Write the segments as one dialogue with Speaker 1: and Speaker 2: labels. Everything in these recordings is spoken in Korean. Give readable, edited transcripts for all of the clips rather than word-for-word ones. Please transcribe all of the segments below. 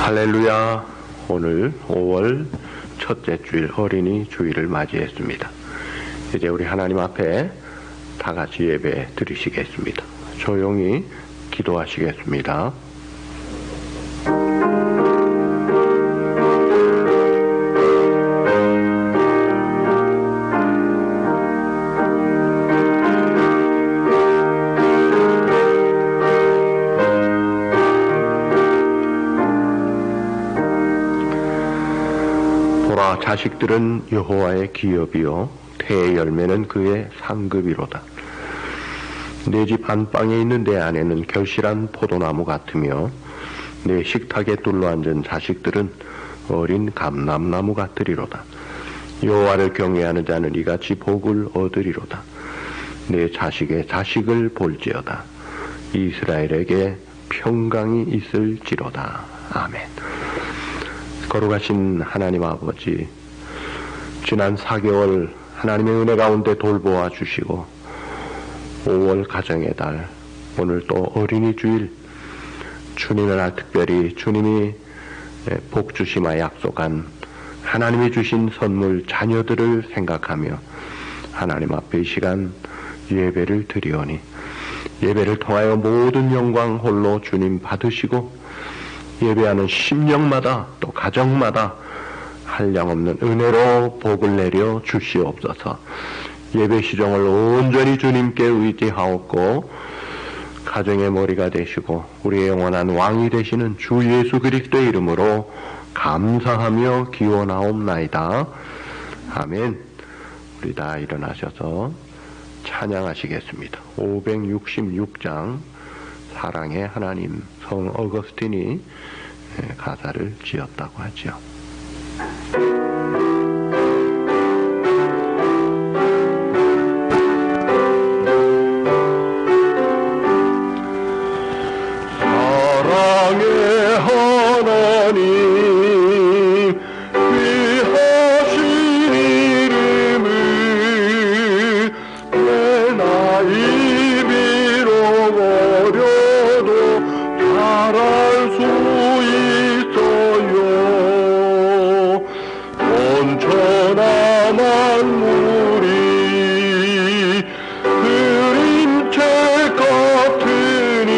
Speaker 1: 할렐루야. 오늘 5월 첫째 주일 어린이 주일을 맞이했습니다. 이제 우리 하나님 앞에 다 같이 예배 드리시겠습니다. 조용히 기도하시겠습니다. 보라, 자식들은 여호와의 기업이요 태의 열매는 그의 상급이로다. 내 집 안방에 있는 내 아내는 결실한 포도나무 같으며 내 식탁에 둘러앉은 자식들은 어린 감람나무 같으리로다. 여호와를 경외하는 자는 이같이 복을 얻으리로다. 내 자식의 자식을 볼지어다. 이스라엘에게 평강이 있을지로다. 아멘. 거룩하신 하나님 아버지, 지난 4개월 하나님의 은혜 가운데 돌보아 주시고 5월 가정의 달, 오늘 또 어린이 주일, 주님의 날 특별히 주님이 복 주심과 약속한 하나님이 주신 선물 자녀들을 생각하며 하나님 앞에 이 시간 예배를 드리오니 예배를 통하여 모든 영광 홀로 주님 받으시고 예배하는 심령마다 또 가정마다 한량없는 은혜로 복을 내려 주시옵소서. 예배 시종을 온전히 주님께 의지하옵고 가정의 머리가 되시고 우리의 영원한 왕이 되시는 주 예수 그리스도의 이름으로 감사하며 기원하옵나이다. 아멘. 우리 다 일어나셔서 찬양하시겠습니다. 566장 사랑의 하나님, 성 어거스틴이 가사를 지었다고 하죠. 사랑의 하나님, 귀하신 이름을 내 나이 잃어버려도 잘할 수 있어요. 온천한 만물이 그림책 같으니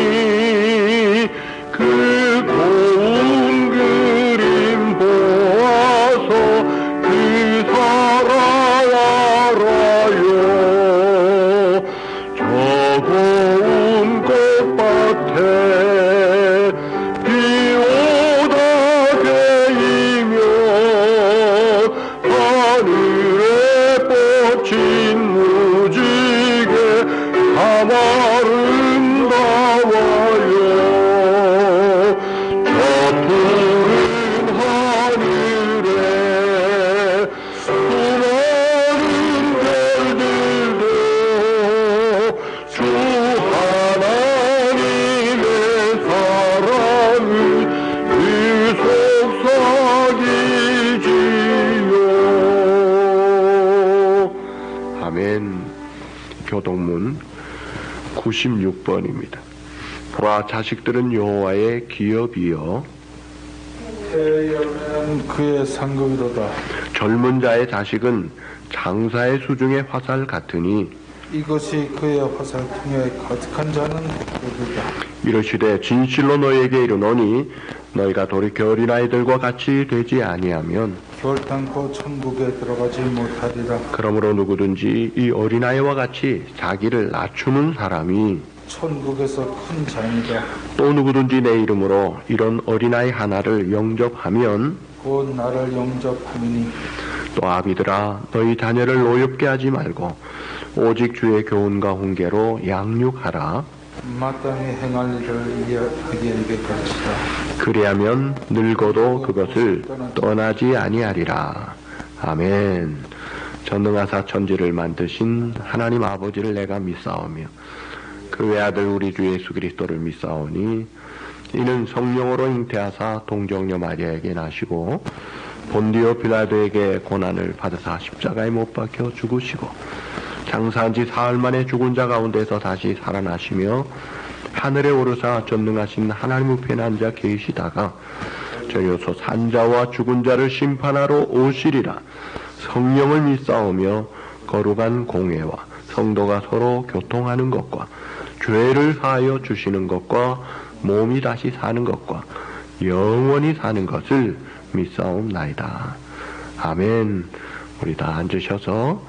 Speaker 1: 그 고운 그림 보아서 그 사랑 알아요. 저 고운 꽃밭에 비 오다 개이며 하늘에 뻗친 무지개 참 아름다워요. 저 푸른 하늘에 수많은 별들도 주 하나님의 사랑을 그 속삭이지요. 아멘. 교동문 96번입니다. 보라, 자식들은 여호와의 기업이요
Speaker 2: 태의 열매는 그의 상급이로다.
Speaker 1: 젊은 자의 자식은 장사의 수중의 화살 같으니
Speaker 2: 이것이 그의 화살통에 가득한 자는 복이다.
Speaker 1: 이르시되 진실로 너희에게 이르노니 너희가 돌이켜 어린아이들과 같이 되지 아니하면
Speaker 2: 결단코 천국에 들어가지 못하리라.
Speaker 1: 그러므로 누구든지 이 어린아이와 같이 자기를 낮추는 사람이
Speaker 2: 천국에서 큰 장이다.
Speaker 1: 또 누구든지 내 이름으로 이런 어린아이 하나를 영접하면
Speaker 2: 곧 나를 영접함이니
Speaker 1: 또 아비들아, 너희 자녀를 노엽게 하지 말고 오직 주의 교훈과 훈계로 양육하라.
Speaker 2: 마땅히 행할 일을 그에게 가르치라.
Speaker 1: 그리하면 늙어도 그것을 떠나지 아니하리라. 아멘. 전능하사 천지를 만드신 하나님 아버지를 내가 믿사오며 그 외아들 우리 주 예수 그리스도를 믿사오니 이는 성령으로 잉태하사 동정녀 마리아에게 나시고 본디오 빌라도에게 고난을 받으사 십자가에 못 박혀 죽으시고 장사한 지 사흘 만에 죽은 자 가운데서 다시 살아나시며 하늘에 오르사 전능하신 하나님 우편에 앉아 계시다가 저여서 산자와 죽은 자를 심판하러 오시리라. 성령을 믿사오며 거룩한 공회와 성도가 서로 교통하는 것과 죄를 사하여 주시는 것과 몸이 다시 사는 것과 영원히 사는 것을 믿사옵나이다. 아멘. 우리 다 앉으셔서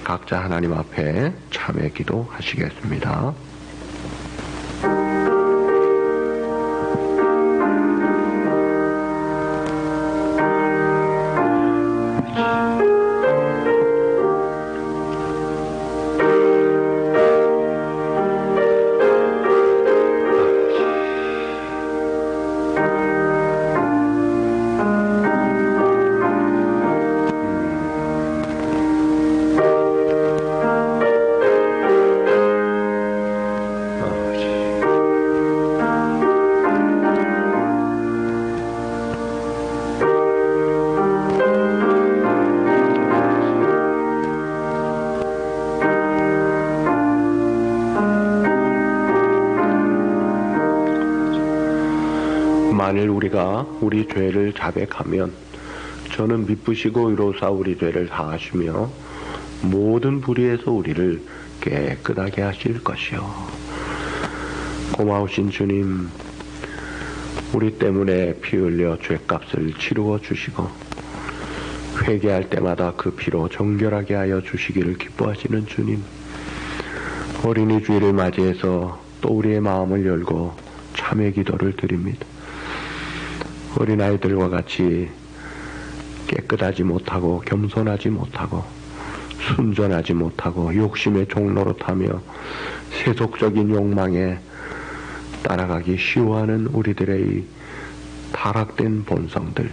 Speaker 1: 각자 하나님 앞에 참회 기도하시겠습니다. 만일 우리가 우리 죄를 자백하면 저는 미쁘시고 의로사 우리 죄를 사하시며 모든 불의에서 우리를 깨끗하게 하실 것이요. 고마우신 주님, 우리 때문에 피 흘려 죄값을 치루어 주시고 회개할 때마다 그 피로 정결하게 하여 주시기를 기뻐하시는 주님, 어린이 주일을 맞이해서 또 우리의 마음을 열고 참회 기도를 드립니다. 어린아이들과 같이 깨끗하지 못하고 겸손하지 못하고 순전하지 못하고 욕심의 종노릇하며 세속적인 욕망에 따라가기 쉬워하는 우리들의 이 타락된 본성들,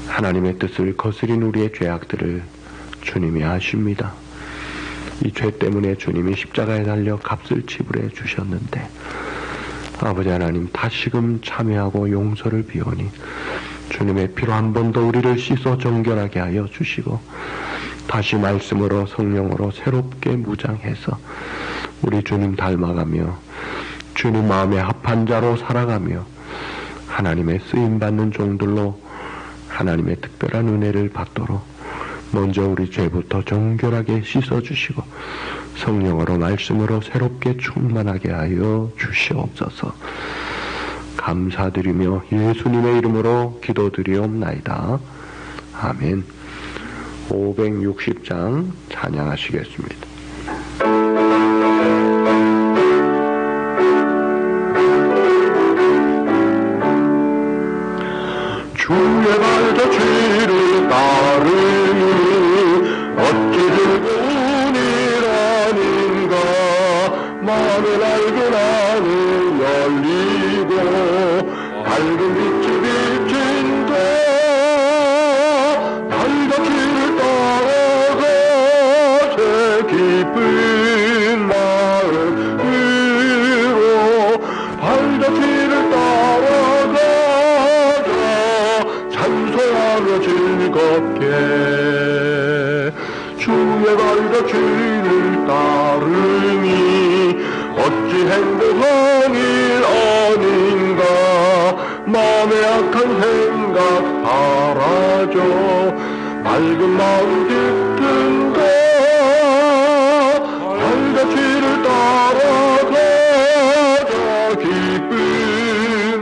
Speaker 1: 하나님의 뜻을 거스린 우리의 죄악들을 주님이 아십니다. 이 죄 때문에 주님이 십자가에 달려 값을 지불해 주셨는데 아버지 하나님, 다시금 참회하고 용서를 비오니 주님의 피로 한 번 더 우리를 씻어 정결하게 하여 주시고 다시 말씀으로 성령으로 새롭게 무장해서 우리 주님 닮아가며 주님 마음에 합한 자로 살아가며 하나님의 쓰임받는 종들로 하나님의 특별한 은혜를 받도록 먼저 우리 죄부터 정결하게 씻어주시고 성령으로 말씀으로 새롭게 충만하게 하여 주시옵소서. 감사드리며 예수님의 이름으로 기도드리옵나이다. 아멘. 560장 찬양하시겠습니다. 주의 발자 죄를 따르니 어찌 즐거운이라는가. 마음의 밝은 안을 열리고 밝은 빛이 비친다. 발자 길을 따라가 새 기쁜 마음으로 발자 길을 따라가 찬송하며 즐겁게 주의 발자 길을 따르니 어찌 행복한 일 아닌가. 마음의 악한 생각 사라져 맑은 마음 깃든가. 발자 길을 따라가자 기쁜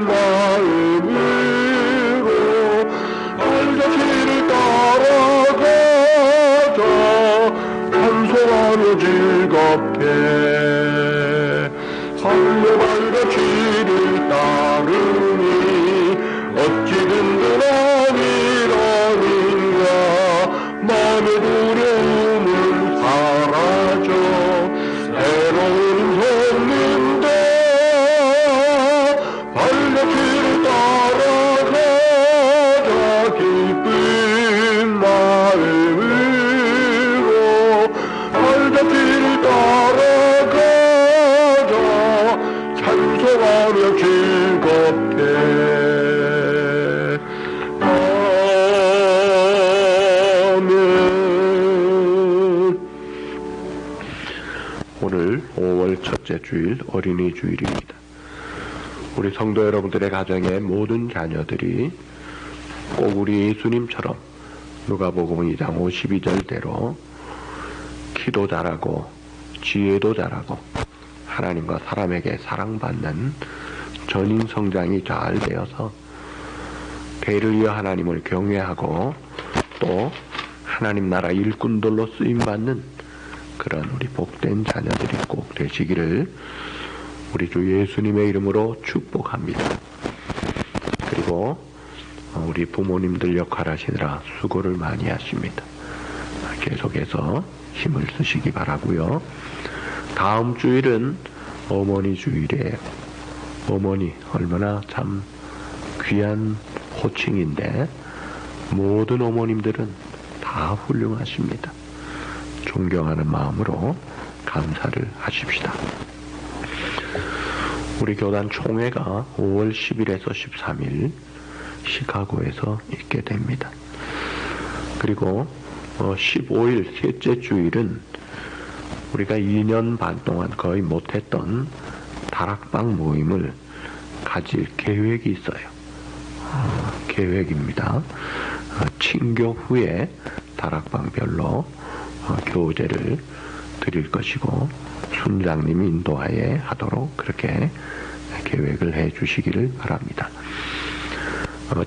Speaker 1: 마음으로 발자 길을 따라가자 찬송하며 즐겁게. 하늘의 발자 길을 따르니 어찌 든든한 일 아닌가. 마음의 두려움은 사라져 새로운 솟는다. 발자 길을 따라가자 기쁜 마음으로 발자 길을 따라가자 찬송하며 즐겁게. 아멘. 오늘 5월 첫째 주일 어린이 주일입니다. 우리 우리 성도 여러분들의 가정의 모든 자녀들이 꼭 우리 예수님처럼 누가복음 2장 52절대로 키도 잘하고 지혜도 잘하고 하나님과 사람에게 사랑받는 전인 성장이 잘 되어서 대를 이어 하나님을 경외하고 또 하나님 나라 일꾼들로 쓰임받는 그런 우리 복된 자녀들이 꼭 되시기를 우리 주 예수님의 이름으로 축복합니다. 그리고 우리 부모님들 역할 하시느라 수고를 많이 하십니다. 계속해서 힘을 쓰시기 바라고요. 다음 주일은 어머니 주일이에요. 어머니 얼마나 참 귀한 호칭인데 모든 어머님들은 다 훌륭하십니다. 존경하는 마음으로 감사를 하십시다. 우리 교단 총회가 5월 10일에서 13일 시카고에서 있게 됩니다. 그리고 15일 셋째 주일은 우리가 2년 반 동안 거의 못했던 다락방 모임을 가질 계획이 있어요. 계획입니다. 친교 후에 다락방별로 교제를 드릴 것이고 순장님 인도하에 하도록 그렇게 계획을 해 주시기를 바랍니다.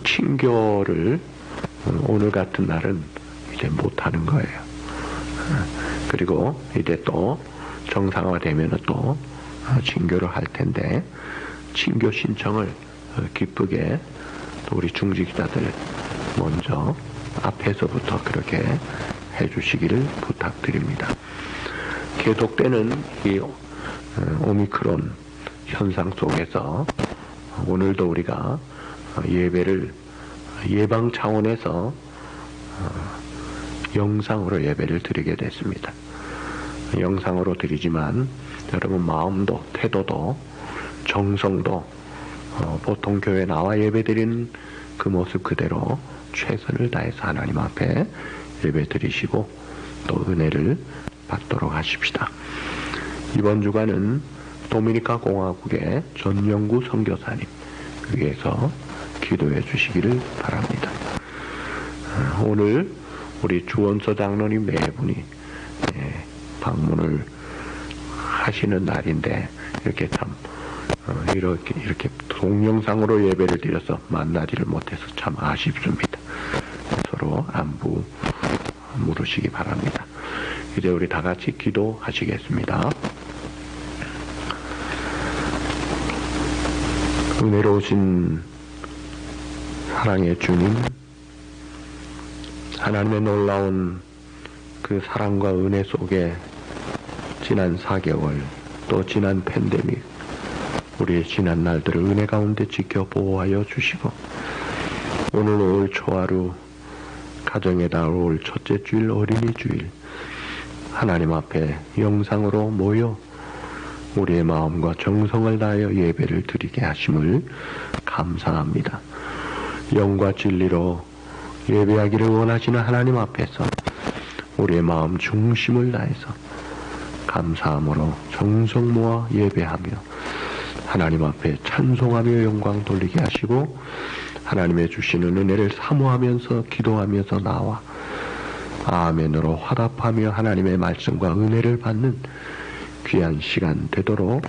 Speaker 1: 친교를 오늘 같은 날은 이제 못하는 거예요. 그리고 이제 또 정상화되면 또 친교를 할 텐데 친교 신청을 기쁘게 또 우리 중직자들 먼저 앞에서부터 그렇게 해주시기를 부탁드립니다. 계속되는 이 오미크론 현상 속에서 오늘도 우리가 예배를 예방 차원에서 영상으로 예배를 드리게 됐습니다. 영상으로 드리지만 여러분 마음도 태도도 정성도 보통 교회 나와 예배 드리는 그 모습 그대로 최선을 다해서 하나님 앞에 예배 드리시고 또 은혜를 받도록 하십시다. 이번 주간은 도미니카 공화국의 전영구 선교사님 위해서 기도해 주시기를 바랍니다. 오늘 우리 주원서 장로님 네 분이 방문을 하시는 날인데 이렇게 참 이렇게 동영상으로 예배를 드려서 만나지를 못해서 참 아쉽습니다. 서로 안부 물으시기 바랍니다. 이제 우리 다 같이 기도하시겠습니다. 은혜로우신 사랑의 주님, 하나님의 놀라운 그 사랑과 은혜 속에 지난 4개월 또 지난 팬데믹 우리의 지난 날들을 은혜 가운데 지켜 보호하여 주시고 오늘 5월 초하루 가정의 달 5월 첫째 주일 어린이 주일 하나님 앞에 영상으로 모여 우리의 마음과 정성을 다하여 예배를 드리게 하심을 감사합니다. 영과 진리로 예배하기를 원하시는 하나님 앞에서 우리의 마음 중심을 다해서 감사함으로 정성 모아 예배하며 하나님 앞에 찬송하며 영광 돌리게 하시고 하나님의 주시는 은혜를 사모하면서 기도하면서 나와 아멘으로 화답하며 하나님의 말씀과 은혜를 받는 귀한 시간 되도록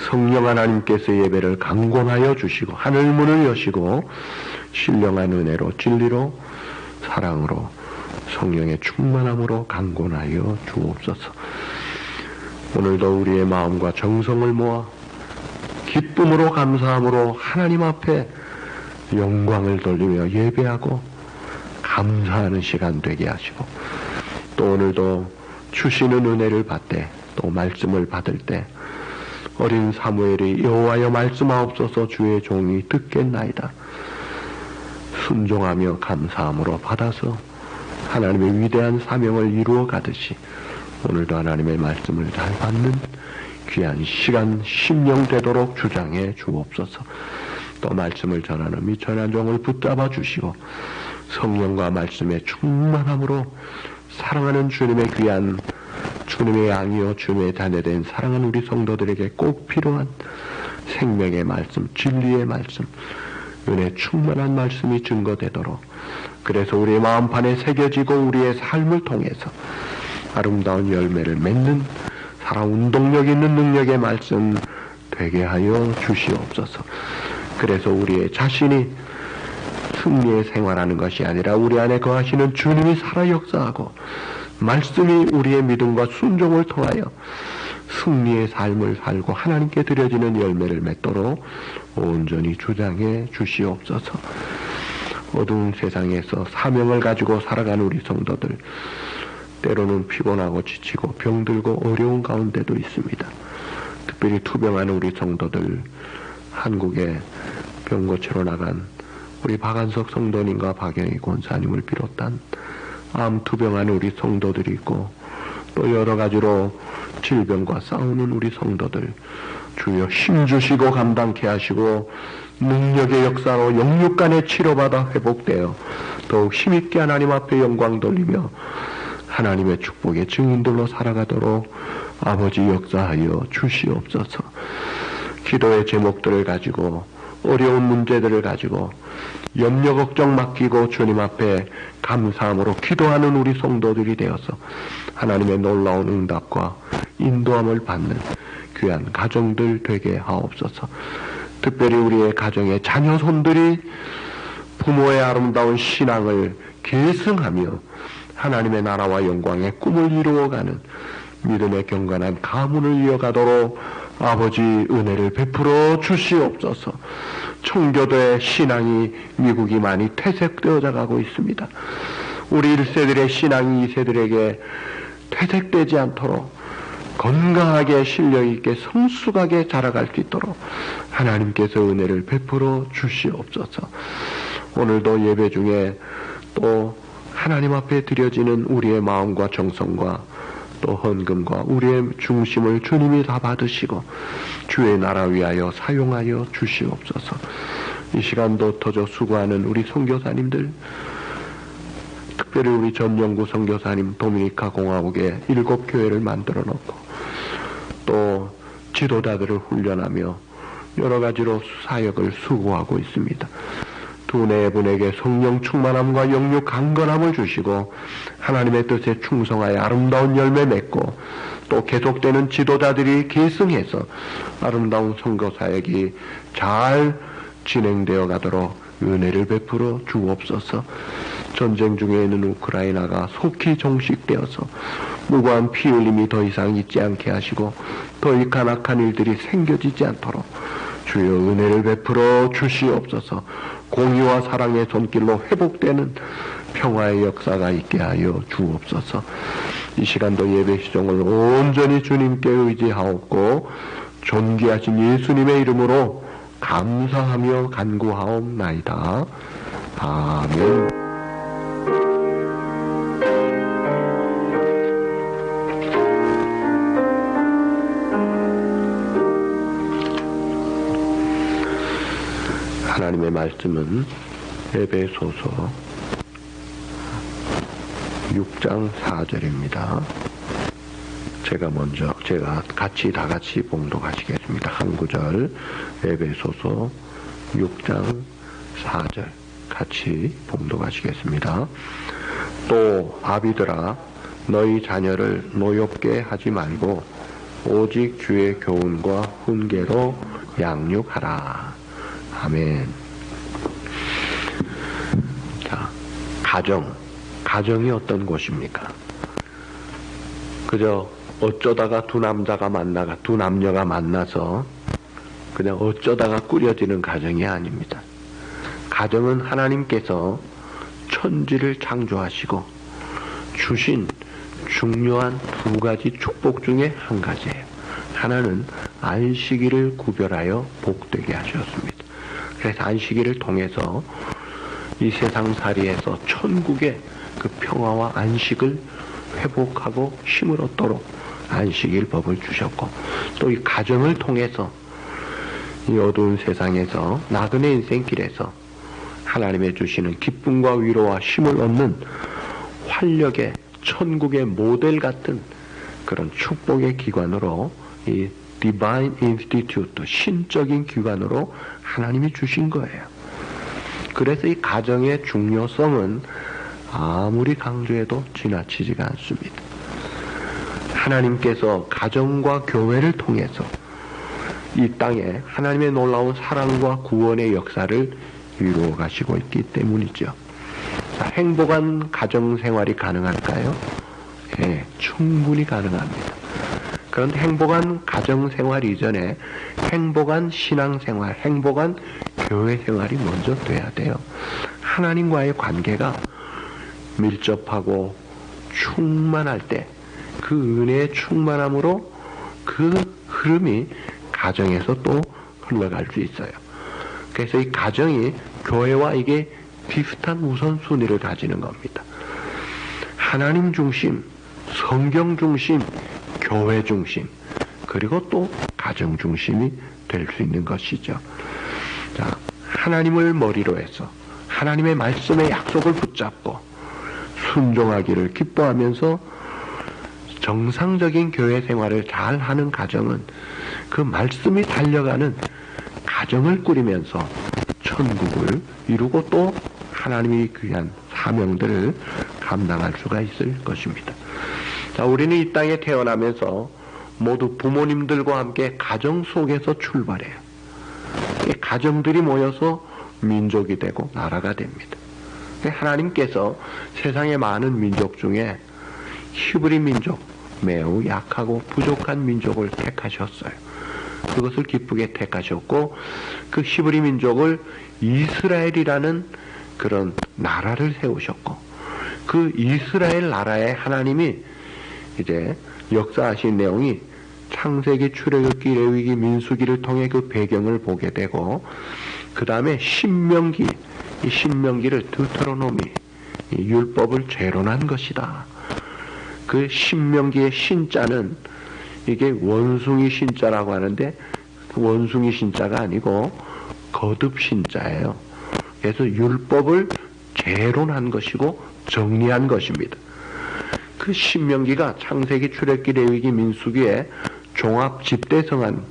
Speaker 1: 성령 하나님께서 예배를 강권하여 주시고 하늘문을 여시고 신령한 은혜로 진리로 사랑으로 성령의 충만함으로 강권하여 주옵소서. 오늘도 우리의 마음과 정성을 모아 기쁨으로 감사함으로 하나님 앞에 영광을 돌리며 예배하고 감사하는 시간 되게 하시고 또 오늘도 주시는 은혜를 받되 또 말씀을 받을 때 어린 사무엘이 여호와여 말씀하옵소서 주의 종이 듣겠나이다. 순종하며 감사함으로 받아서 하나님의 위대한 사명을 이루어 가듯이 오늘도 하나님의 말씀을 잘 받는 귀한 시간 심령 되도록 주장해 주옵소서. 또 말씀을 전하는 미천한 종을 붙잡아 주시고 성령과 말씀의 충만함으로 사랑하는 주님의 귀한 주님의 양이요 주님의 자녀된 사랑하는 우리 성도들에게 꼭 필요한 생명의 말씀, 진리의 말씀, 은혜 충만한 말씀이 증거되도록, 그래서 우리의 마음판에 새겨지고 우리의 삶을 통해서 아름다운 열매를 맺는 살아 운동력 있는 능력의 말씀 되게 하여 주시옵소서. 그래서 우리의 자신이 승리의 생활하는 것이 아니라 우리 안에 거하시는 주님이 살아 역사하고 말씀이 우리의 믿음과 순종을 통하여 승리의 삶을 살고 하나님께 드려지는 열매를 맺도록 온전히 주장해 주시옵소서. 어두운 세상에서 사명을 가지고 살아가는 우리 성도들, 때로는 피곤하고 지치고 병들고 어려운 가운데도 있습니다. 특별히 투병하는 우리 성도들, 한국에 병고체로 나간 우리 박한석 성도님과 박영희 권사님을 비롯한 암 투병하는 우리 성도들이 있고, 또 여러 가지로 질병과 싸우는 우리 성도들, 주여 힘주시고 감당케 하시고 능력의 역사로 영육간에 치료받아 회복되어 더욱 힘있게 하나님 앞에 영광 돌리며 하나님의 축복의 증인들로 살아가도록 아버지 역사하여 주시옵소서. 기도의 제목들을 가지고 어려운 문제들을 가지고 염려 걱정 맡기고 주님 앞에 감사함으로 기도하는 우리 성도들이 되어서 하나님의 놀라운 응답과 인도함을 받는 귀한 가정들 되게 하옵소서. 특별히 우리의 가정의 자녀 손들이 부모의 아름다운 신앙을 계승하며 하나님의 나라와 영광의 꿈을 이루어가는 믿음의 경건한 가문을 이어가도록 아버지 은혜를 베풀어 주시옵소서. 청교도의 신앙이 미국이 많이 퇴색되어져 가고 있습니다. 우리 1세들의 신앙이 2세들에게 퇴색되지 않도록 건강하게 신령있게 성숙하게 자라갈 수 있도록 하나님께서 은혜를 베풀어 주시옵소서. 오늘도 예배 중에 또 하나님 앞에 드려지는 우리의 마음과 정성과 또 헌금과 우리의 중심을 주님이 다 받으시고 주의 나라 위하여 사용하여 주시옵소서. 이 시간도 터져 수고하는 우리 선교사님들, 특별히 우리 전영구 선교사님 도미니카 공화국에 7교회를 만들어 놓고 또 지도자들을 훈련하며 여러 가지로 사역을 수고하고 있습니다. 두네 분에게 성령 충만함과 영육 강건함을 주시고 하나님의 뜻에 충성하여 아름다운 열매 맺고 또 계속되는 지도자들이 계승해서 아름다운 선교 사역이 잘 진행되어 가도록 은혜를 베풀어 주옵소서. 전쟁 중에 있는 우크라이나가 속히 종식되어서 무고한 피 흘림이 더 이상 있지 않게 하시고 더 이상 악한 일들이 생겨지지 않도록 주여 은혜를 베풀어 주시옵소서. 공의와 사랑의 손길로 회복되는 평화의 역사가 있게 하여 주옵소서. 이 시간도 예배 시종을 온전히 주님께 의지하옵고 존귀하신 예수님의 이름으로 감사하며 간구하옵나이다. 아멘. 하나님의 말씀은 에베소서 6장 4절입니다. 제가 다 같이 봉독하시겠습니다. 한 구절 에베소서 6장 4절 같이 봉독하시겠습니다. 또 아비들아 너희 자녀를 노엽게 하지 말고 오직 주의 교훈과 훈계로 양육하라. 아멘. 자, 가정이 어떤 곳입니까? 그저 어쩌다가 두 남녀가 만나서 그냥 어쩌다가 꾸려지는 가정이 아닙니다. 가정은 하나님께서 천지를 창조하시고 주신 중요한 두 가지 축복 중에 한 가지예요. 하나는 안식일을 구별하여 복되게 하셨습니다. 그래서 안식일을 통해서 이 세상살이에서 천국의 그 평화와 안식을 회복하고 힘을 얻도록 안식일 법을 주셨고, 또 이 가정을 통해서 이 어두운 세상에서 나그네 인생길에서 하나님의 주시는 기쁨과 위로와 힘을 얻는 활력의 천국의 모델 같은 그런 축복의 기관으로 이 Divine Institute, 신적인 기관으로 하나님이 주신 거예요. 그래서 이 가정의 중요성은 아무리 강조해도 지나치지가 않습니다. 하나님께서 가정과 교회를 통해서 이 땅에 하나님의 놀라운 사랑과 구원의 역사를 이루어 가시고 있기 때문이죠. 자, 행복한 가정생활이 가능할까요? 예, 충분히 가능합니다. 그런데 행복한 가정생활 이전에 행복한 신앙생활, 행복한 교회생활이 먼저 돼야 돼요. 하나님과의 관계가 밀접하고 충만할 때 그 은혜의 충만함으로 그 흐름이 가정에서 또 흘러갈 수 있어요. 그래서 이 가정이 교회와 이게 비슷한 우선순위를 가지는 겁니다. 하나님 중심, 성경 중심, 교회 중심, 그리고 또 가정 중심이 될 수 있는 것이죠. 자, 하나님을 머리로 해서 하나님의 말씀의 약속을 붙잡고 순종하기를 기뻐하면서 정상적인 교회 생활을 잘 하는 가정은 그 말씀이 달려가는 가정을 꾸리면서 천국을 이루고 또 하나님이 귀한 사명들을 감당할 수가 있을 것입니다. 자, 우리는 이 땅에 태어나면서 모두 부모님들과 함께 가정 속에서 출발해요. 이 가정들이 모여서 민족이 되고 나라가 됩니다. 하나님께서 세상의 많은 민족 중에 히브리 민족, 매우 약하고 부족한 민족을 택하셨어요. 그것을 기쁘게 택하셨고 그 히브리 민족을 이스라엘이라는 그런 나라를 세우셨고 그 이스라엘 나라에 하나님이 이제 역사하신 내용이 창세기, 출애굽기, 레위기, 민수기를 통해 그 배경을 보게 되고 그 다음에 신명기, 이 신명기를 드우테로노미, 이 율법을 재론한 것이다. 그 신명기의 신자는 이게 원숭이 신자라고 하는데 원숭이 신자가 아니고 거듭 신자예요. 그래서 율법을 재론한 것이고 정리한 것입니다. 그 신명기가 창세기, 출애굽기, 레위기, 민수기에 종합 집대성한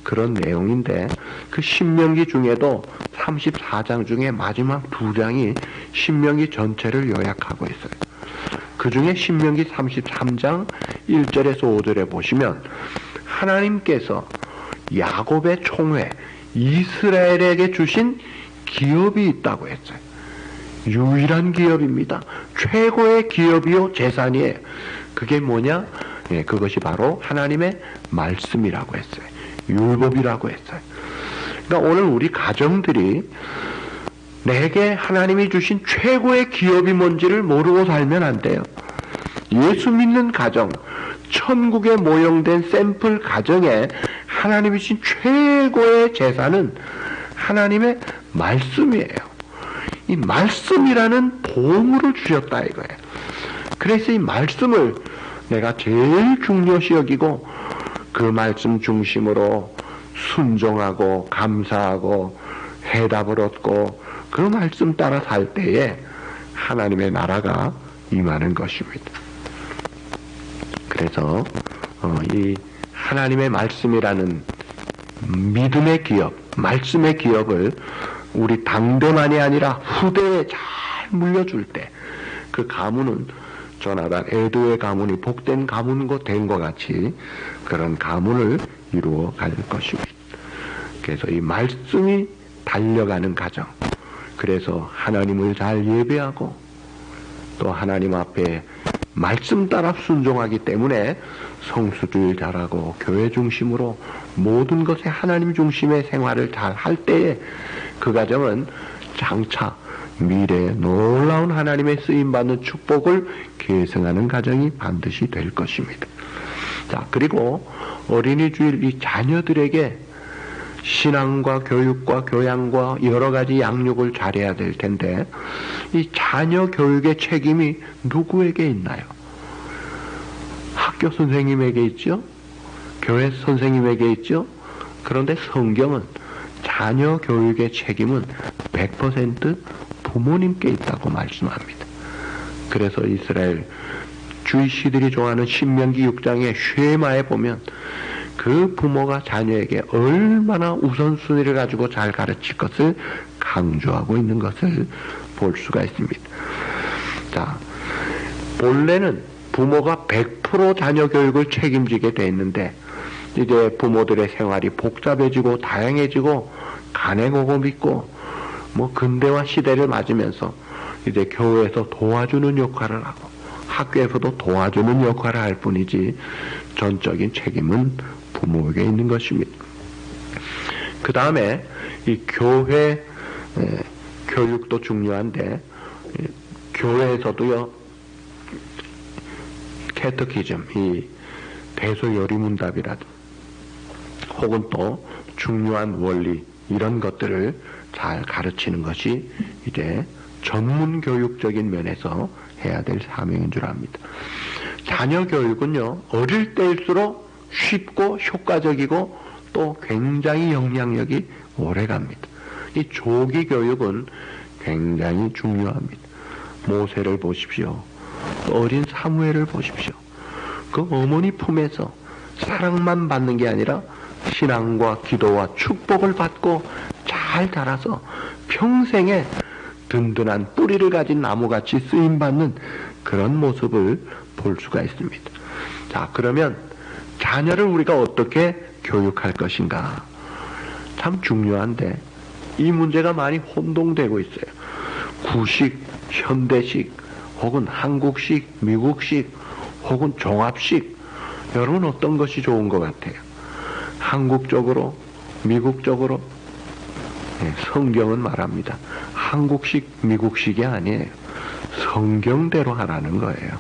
Speaker 1: 그런 내용인데 그 신명기 중에도 34장 중에 마지막 2장이 신명기 전체를 요약하고 있어요. 그 중에 신명기 33장 1절에서 5절에 보시면 하나님께서 야곱의 총회 이스라엘에게 주신 기업이 있다고 했어요. 유일한 기업입니다. 최고의 기업이요 재산이에요. 그게 뭐냐? 예, 그것이 바로 하나님의 말씀이라고 했어요. 율법이라고 했어요. 그러니까 오늘 우리 가정들이 내게 하나님이 주신 최고의 기업이 뭔지를 모르고 살면 안 돼요. 예수 믿는 가정, 천국에 모형된 샘플 가정에 하나님이 주신 최고의 재산은 하나님의 말씀이에요. 이 말씀이라는 보물을 주셨다 이거예요. 그래서 이 말씀을 내가 제일 중요시 여기고 그 말씀 중심으로 순종하고 감사하고 해답을 얻고 그 말씀 따라 살 때에 하나님의 나라가 임하는 것입니다. 그래서 이 하나님의 말씀이라는 믿음의 기업, 말씀의 기업을 우리 당대만이 아니라 후대에 잘 물려줄 때 그 가문은 조나단 에드의 가문이 복된 가문과 된 것 같이 그런 가문을 이루어 갈 것입니다. 그래서 이 말씀이 달려가는 가정, 그래서 하나님을 잘 예배하고 또 하나님 앞에 말씀 따라 순종하기 때문에 성수주일 잘하고 교회 중심으로 모든 것에 하나님 중심의 생활을 잘 할 때에 그 가정은 장차 미래에 놀라운 하나님의 쓰임받는 축복을 계승하는 가정이 반드시 될 것입니다. 자, 그리고 어린이 주일 이 자녀들에게 신앙과 교육과 교양과 여러 가지 양육을 잘해야 될 텐데 이 자녀 교육의 책임이 누구에게 있나요? 학교 선생님에게 있죠? 교회 선생님에게 있죠? 그런데 성경은 자녀 교육의 책임은 100% 부모님께 있다고 말씀합니다. 그래서 이스라엘 주이시들이 좋아하는 신명기 6장의 쉐마에 보면 그 부모가 자녀에게 얼마나 우선순위를 가지고 잘 가르칠 것을 강조하고 있는 것을 볼 수가 있습니다. 자, 본래는 부모가 100% 자녀 교육을 책임지게 돼 있는데 이제 부모들의 생활이 복잡해지고 다양해지고 간행오고 믿고 뭐 근대화 시대를 맞으면서 이제 교회에서 도와주는 역할을 하고 학교에서도 도와주는 역할을 할 뿐이지 전적인 책임은 부모에게 있는 것입니다. 그 다음에 이 교회 교육도 중요한데 교회에서도요 캐터키즘, 이 대소요리문답이라든 혹은 또 중요한 원리 이런 것들을 잘 가르치는 것이 이제 전문 교육적인 면에서 해야 될 사명인 줄 압니다. 자녀 교육은요 어릴 때일수록 쉽고 효과적이고 또 굉장히 영향력이 오래갑니다. 이 조기 교육은 굉장히 중요합니다. 모세를 보십시오. 어린 사무엘을 보십시오. 그 어머니 품에서 사랑만 받는 게 아니라 신앙과 기도와 축복을 받고 잘 자라서 평생에 든든한 뿌리를 가진 나무같이 쓰임받는 그런 모습을 볼 수가 있습니다. 자, 그러면 자녀를 우리가 어떻게 교육할 것인가? 참 중요한데 이 문제가 많이 혼동되고 있어요. 구식, 현대식, 혹은 한국식, 미국식, 혹은 종합식. 여러분 어떤 것이 좋은 것 같아요? 한국적으로, 미국적으로? 네, 성경은 말합니다. 한국식, 미국식이 아니에요. 성경대로 하라는 거예요.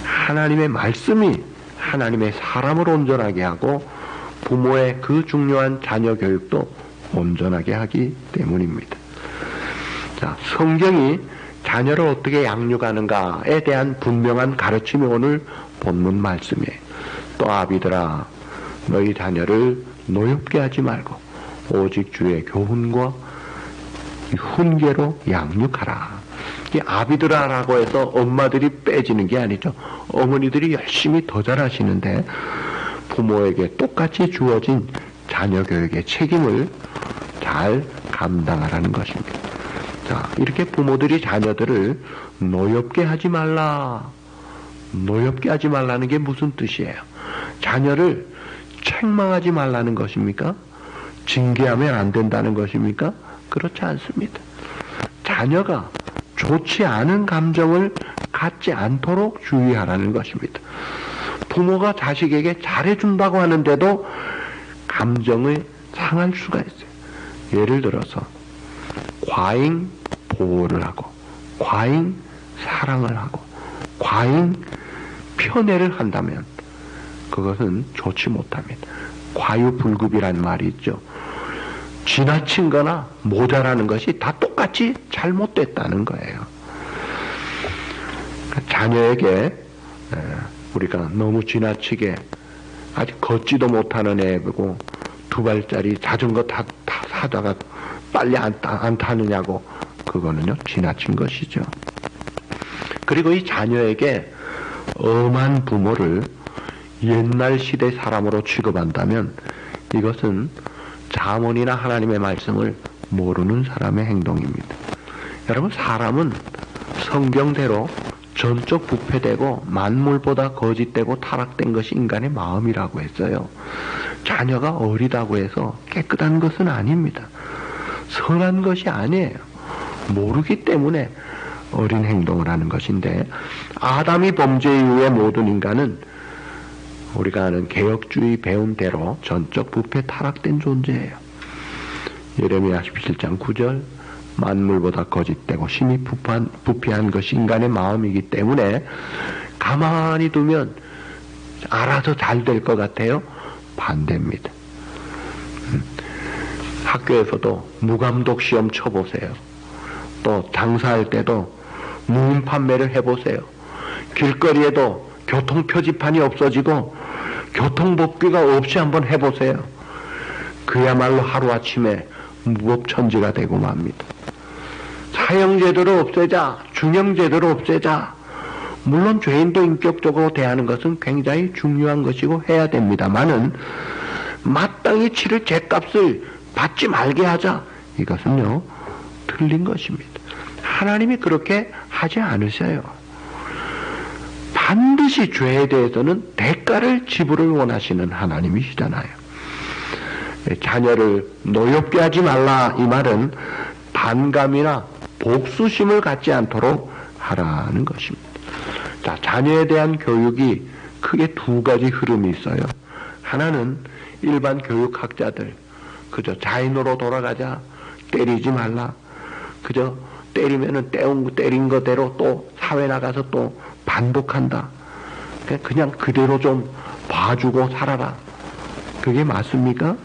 Speaker 1: 하나님의 말씀이 하나님의 사람을 온전하게 하고 부모의 그 중요한 자녀 교육도 온전하게 하기 때문입니다. 자, 성경이 자녀를 어떻게 양육하는가에 대한 분명한 가르침이 오늘 본문 말씀이에요. 또 아비들아 너희 자녀를 노엽게 하지 말고 오직 주의 교훈과 훈계로 양육하라. 이 아비들아라고 해서 엄마들이 빼지는 게 아니죠. 어머니들이 열심히 더 잘하시는데 부모에게 똑같이 주어진 자녀 교육의 책임을 잘 감당하라는 것입니다. 자, 이렇게 부모들이 자녀들을 노엽게 하지 말라. 노엽게 하지 말라는 게 무슨 뜻이에요? 자녀를 책망하지 말라는 것입니까? 징계하면 안 된다는 것입니까? 그렇지 않습니다. 자녀가 좋지 않은 감정을 갖지 않도록 주의하라는 것입니다. 부모가 자식에게 잘해준다고 하는데도 감정을 상할 수가 있어요. 예를 들어서 과잉 보호를 하고 과잉 사랑을 하고 과잉 편애를 한다면 그것은 좋지 못합니다. 과유불급이라는 말이 있죠. 지나친 거나 모자라는 것이 다 똑같이 잘못됐다는 거예요. 자녀에게 우리가 너무 지나치게 아직 걷지도 못하는 애고 2발짜리 자전거 다 사다가 빨리 안 타느냐고, 그거는요 지나친 것이죠. 그리고 이 자녀에게 엄한 부모를 옛날 시대 사람으로 취급한다면 이것은 자문이나 하나님의 말씀을 모르는 사람의 행동입니다. 여러분, 사람은 성경대로 전적 부패되고 만물보다 거짓되고 타락된 것이 인간의 마음이라고 했어요. 자녀가 어리다고 해서 깨끗한 것은 아닙니다. 선한 것이 아니에요. 모르기 때문에 어린 행동을 하는 것인데, 아담이 범죄 이후에 모든 인간은 우리가 아는 개혁주의 배운 대로 전적 부패 타락된 존재예요. 예레미야 17장 9절, 만물보다 거짓되고 심히 부패한 것이 인간의 마음이기 때문에 가만히 두면 알아서 잘 될 것 같아요? 반대입니다. 학교에서도 무감독 시험 쳐보세요. 또 장사할 때도 무인 판매를 해보세요. 길거리에도 교통표지판이 없어지고 교통법규가 없이 한번 해보세요. 그야말로 하루아침에 무법천지가 되고 맙니다. 사형제도를 없애자, 중형제도를 없애자, 물론 죄인도 인격적으로 대하는 것은 굉장히 중요한 것이고 해야 됩니다만은 마땅히 치를 죄값을 받지 말게 하자. 이것은요, 틀린 것입니다. 하나님이 그렇게 하지 않으셔요. 반드시 죄에 대해서는 대가를 지불을 원하시는 하나님이시잖아요. 자녀를 노엽게 하지 말라, 이 말은 반감이나 복수심을 갖지 않도록 하라는 것입니다. 자, 자녀에 대한 교육이 크게 두 가지 흐름이 있어요. 하나는 일반 교육학자들, 그저 자인으로 돌아가자, 때리지 말라, 그저 때리면은 때린 거대로 또 사회 나가서 또 반복한다. 그냥 그대로 좀 봐주고 살아라. 그게 맞습니까?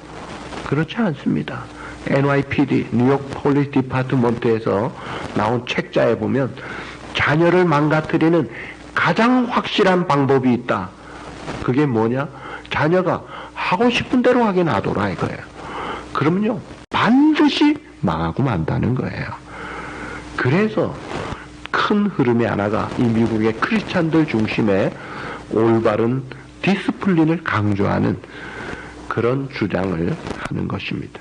Speaker 1: 그렇지 않습니다. NYPD, 뉴욕 폴리스 디파트먼트에서 나온 책자에 보면 자녀를 망가뜨리는 가장 확실한 방법이 있다. 그게 뭐냐? 자녀가 하고 싶은 대로 하게 놔둬라 이거예요. 그러면요, 반드시 망하고 만다는 거예요. 그래서 큰 흐름의 하나가 이 미국의 크리스찬들 중심의 올바른 디스플린을 강조하는 그런 주장을 하는 것입니다.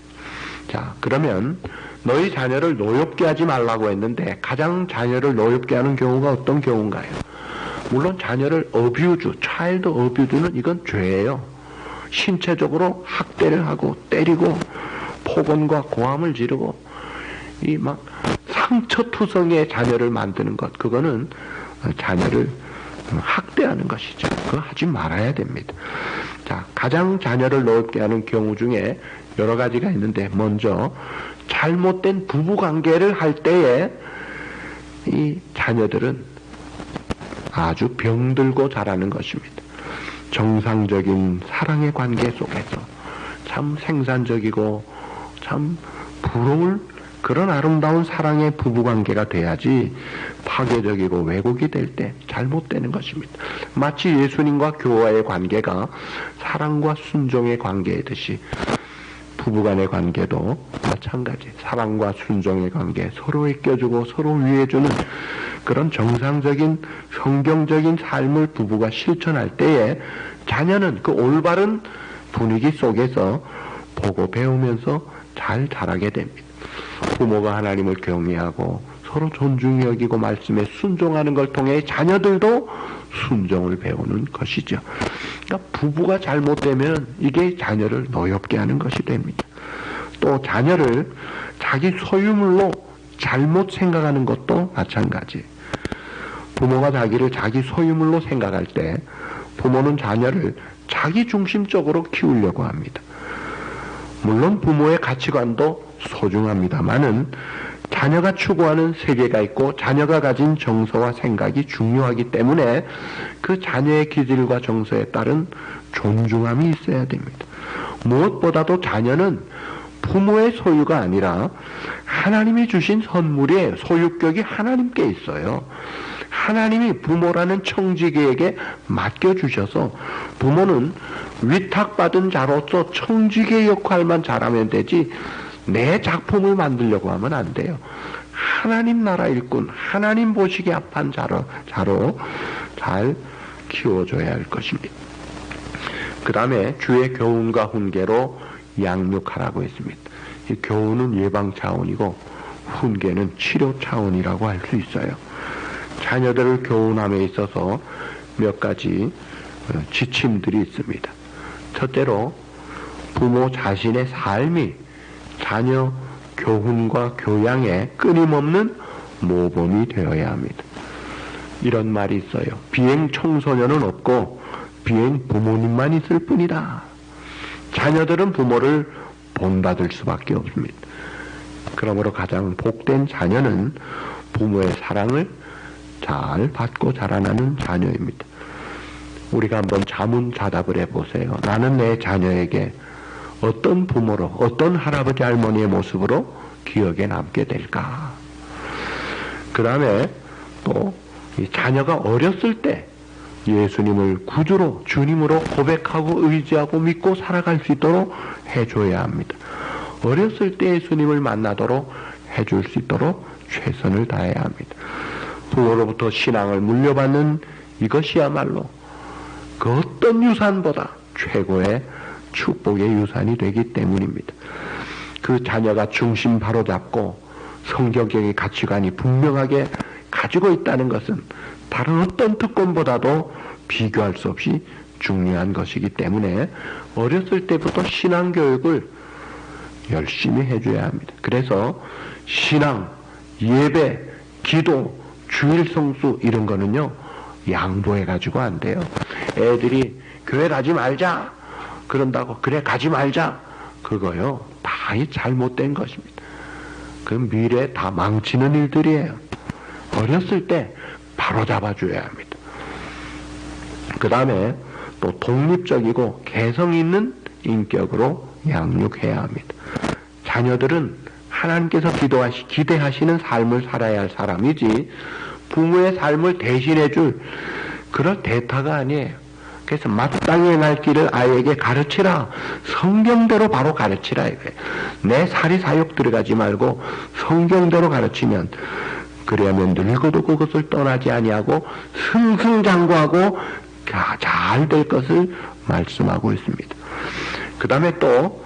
Speaker 1: 자, 그러면 너희 자녀를 노엽게 하지 말라고 했는데 가장 자녀를 노엽게 하는 경우가 어떤 경우인가요? 물론 자녀를 어뷰즈, 차일드 어뷰즈는 이건 죄예요. 신체적으로 학대를 하고 때리고 폭언과 고함을 지르고 이 막 상처투성이의 자녀를 만드는 것, 그거는 자녀를 학대하는 것이죠. 그거 하지 말아야 됩니다. 자, 가장 자녀를 노엽게 하는 경우 중에 여러 가지가 있는데, 먼저 잘못된 부부관계를 할 때에 이 자녀들은 아주 병들고 자라는 것입니다. 정상적인 사랑의 관계 속에서 참 생산적이고 참 부러울 그런 아름다운 사랑의 부부관계가 돼야지 파괴적이고 왜곡이 될 때 잘못되는 것입니다. 마치 예수님과 교와의 관계가 사랑과 순종의 관계이듯이 부부간의 관계도 마찬가지, 사랑과 순종의 관계, 서로 애껴주고 서로 위해주는 그런 정상적인 성경적인 삶을 부부가 실천할 때에 자녀는 그 올바른 분위기 속에서 보고 배우면서 잘 자라게 됩니다. 부모가 하나님을 경외하고 서로 존중히 여기고 말씀에 순종하는 걸 통해 자녀들도 순종을 배우는 것이죠. 그러니까 부부가 잘못되면 이게 자녀를 노엽게 하는 것이 됩니다. 또 자녀를 자기 소유물로 잘못 생각하는 것도 마찬가지. 부모가 자기를 자기 소유물로 생각할 때 부모는 자녀를 자기 중심적으로 키우려고 합니다. 물론 부모의 가치관도 소중합니다만은 자녀가 추구하는 세계가 있고 자녀가 가진 정서와 생각이 중요하기 때문에 그 자녀의 기질과 정서에 따른 존중함이 있어야 됩니다. 무엇보다도 자녀는 부모의 소유가 아니라 하나님이 주신 선물이에요. 소유격이 하나님께 있어요. 하나님이 부모라는 청지기에게 맡겨주셔서 부모는 위탁받은 자로서 청지기의 역할만 잘하면 되지 내 작품을 만들려고 하면 안 돼요. 하나님 나라 일꾼, 하나님 보시기에 합한 자로 잘 키워줘야 할 것입니다. 그 다음에 주의 교훈과 훈계로 양육하라고 했습니다. 이 교훈은 예방 차원이고 훈계는 치료 차원이라고 할 수 있어요. 자녀들을 교훈함에 있어서 몇 가지 지침들이 있습니다. 첫째로 부모 자신의 삶이 자녀 교훈과 교양에 끊임없는 모범이 되어야 합니다. 이런 말이 있어요. 비행 청소년은 없고 비행 부모님만 있을 뿐이다. 자녀들은 부모를 본받을 수밖에 없습니다. 그러므로 가장 복된 자녀는 부모의 사랑을 잘 받고 자라나는 자녀입니다. 우리가 한번 자문자답을 해보세요. 나는 내 자녀에게 어떤 부모로, 어떤 할아버지 할머니의 모습으로 기억에 남게 될까? 그 다음에 또 이 자녀가 어렸을 때 예수님을 구주로, 주님으로 고백하고 의지하고 믿고 살아갈 수 있도록 해줘야 합니다. 어렸을 때 예수님을 만나도록 해줄 수 있도록 최선을 다해야 합니다. 부모로부터 신앙을 물려받는 이것이야말로 그 어떤 유산보다 최고의 축복의 유산이 되기 때문입니다. 그 자녀가 중심 바로잡고 성경적인 가치관이 분명하게 가지고 있다는 것은 다른 어떤 특권보다도 비교할 수 없이 중요한 것이기 때문에 어렸을 때부터 신앙교육을 열심히 해줘야 합니다. 그래서 신앙, 예배, 기도, 주일 성수 이런 거는요 양보해가지고 안 돼요. 애들이 교회 가지 말자 그런다고 그래 가지 말자 그거요 다 잘못된 것입니다. 그 미래에 다 망치는 일들이에요. 어렸을 때 바로 잡아줘야 합니다. 그 다음에 또 독립적이고 개성 있는 인격으로 양육해야 합니다. 자녀들은 하나님께서 기대하시는 삶을 살아야 할 사람이지 부모의 삶을 대신해줄 그런 대타가 아니에요. 그래서 마땅히 행할 길을 아이에게 가르치라. 성경대로 바로 가르치라 이거예요. 내 사리사욕 들어가지 말고 성경대로 가르치면 그래야면 늙어도 그것을 떠나지 아니하고 승승장구하고 잘 될 것을 말씀하고 있습니다. 그 다음에 또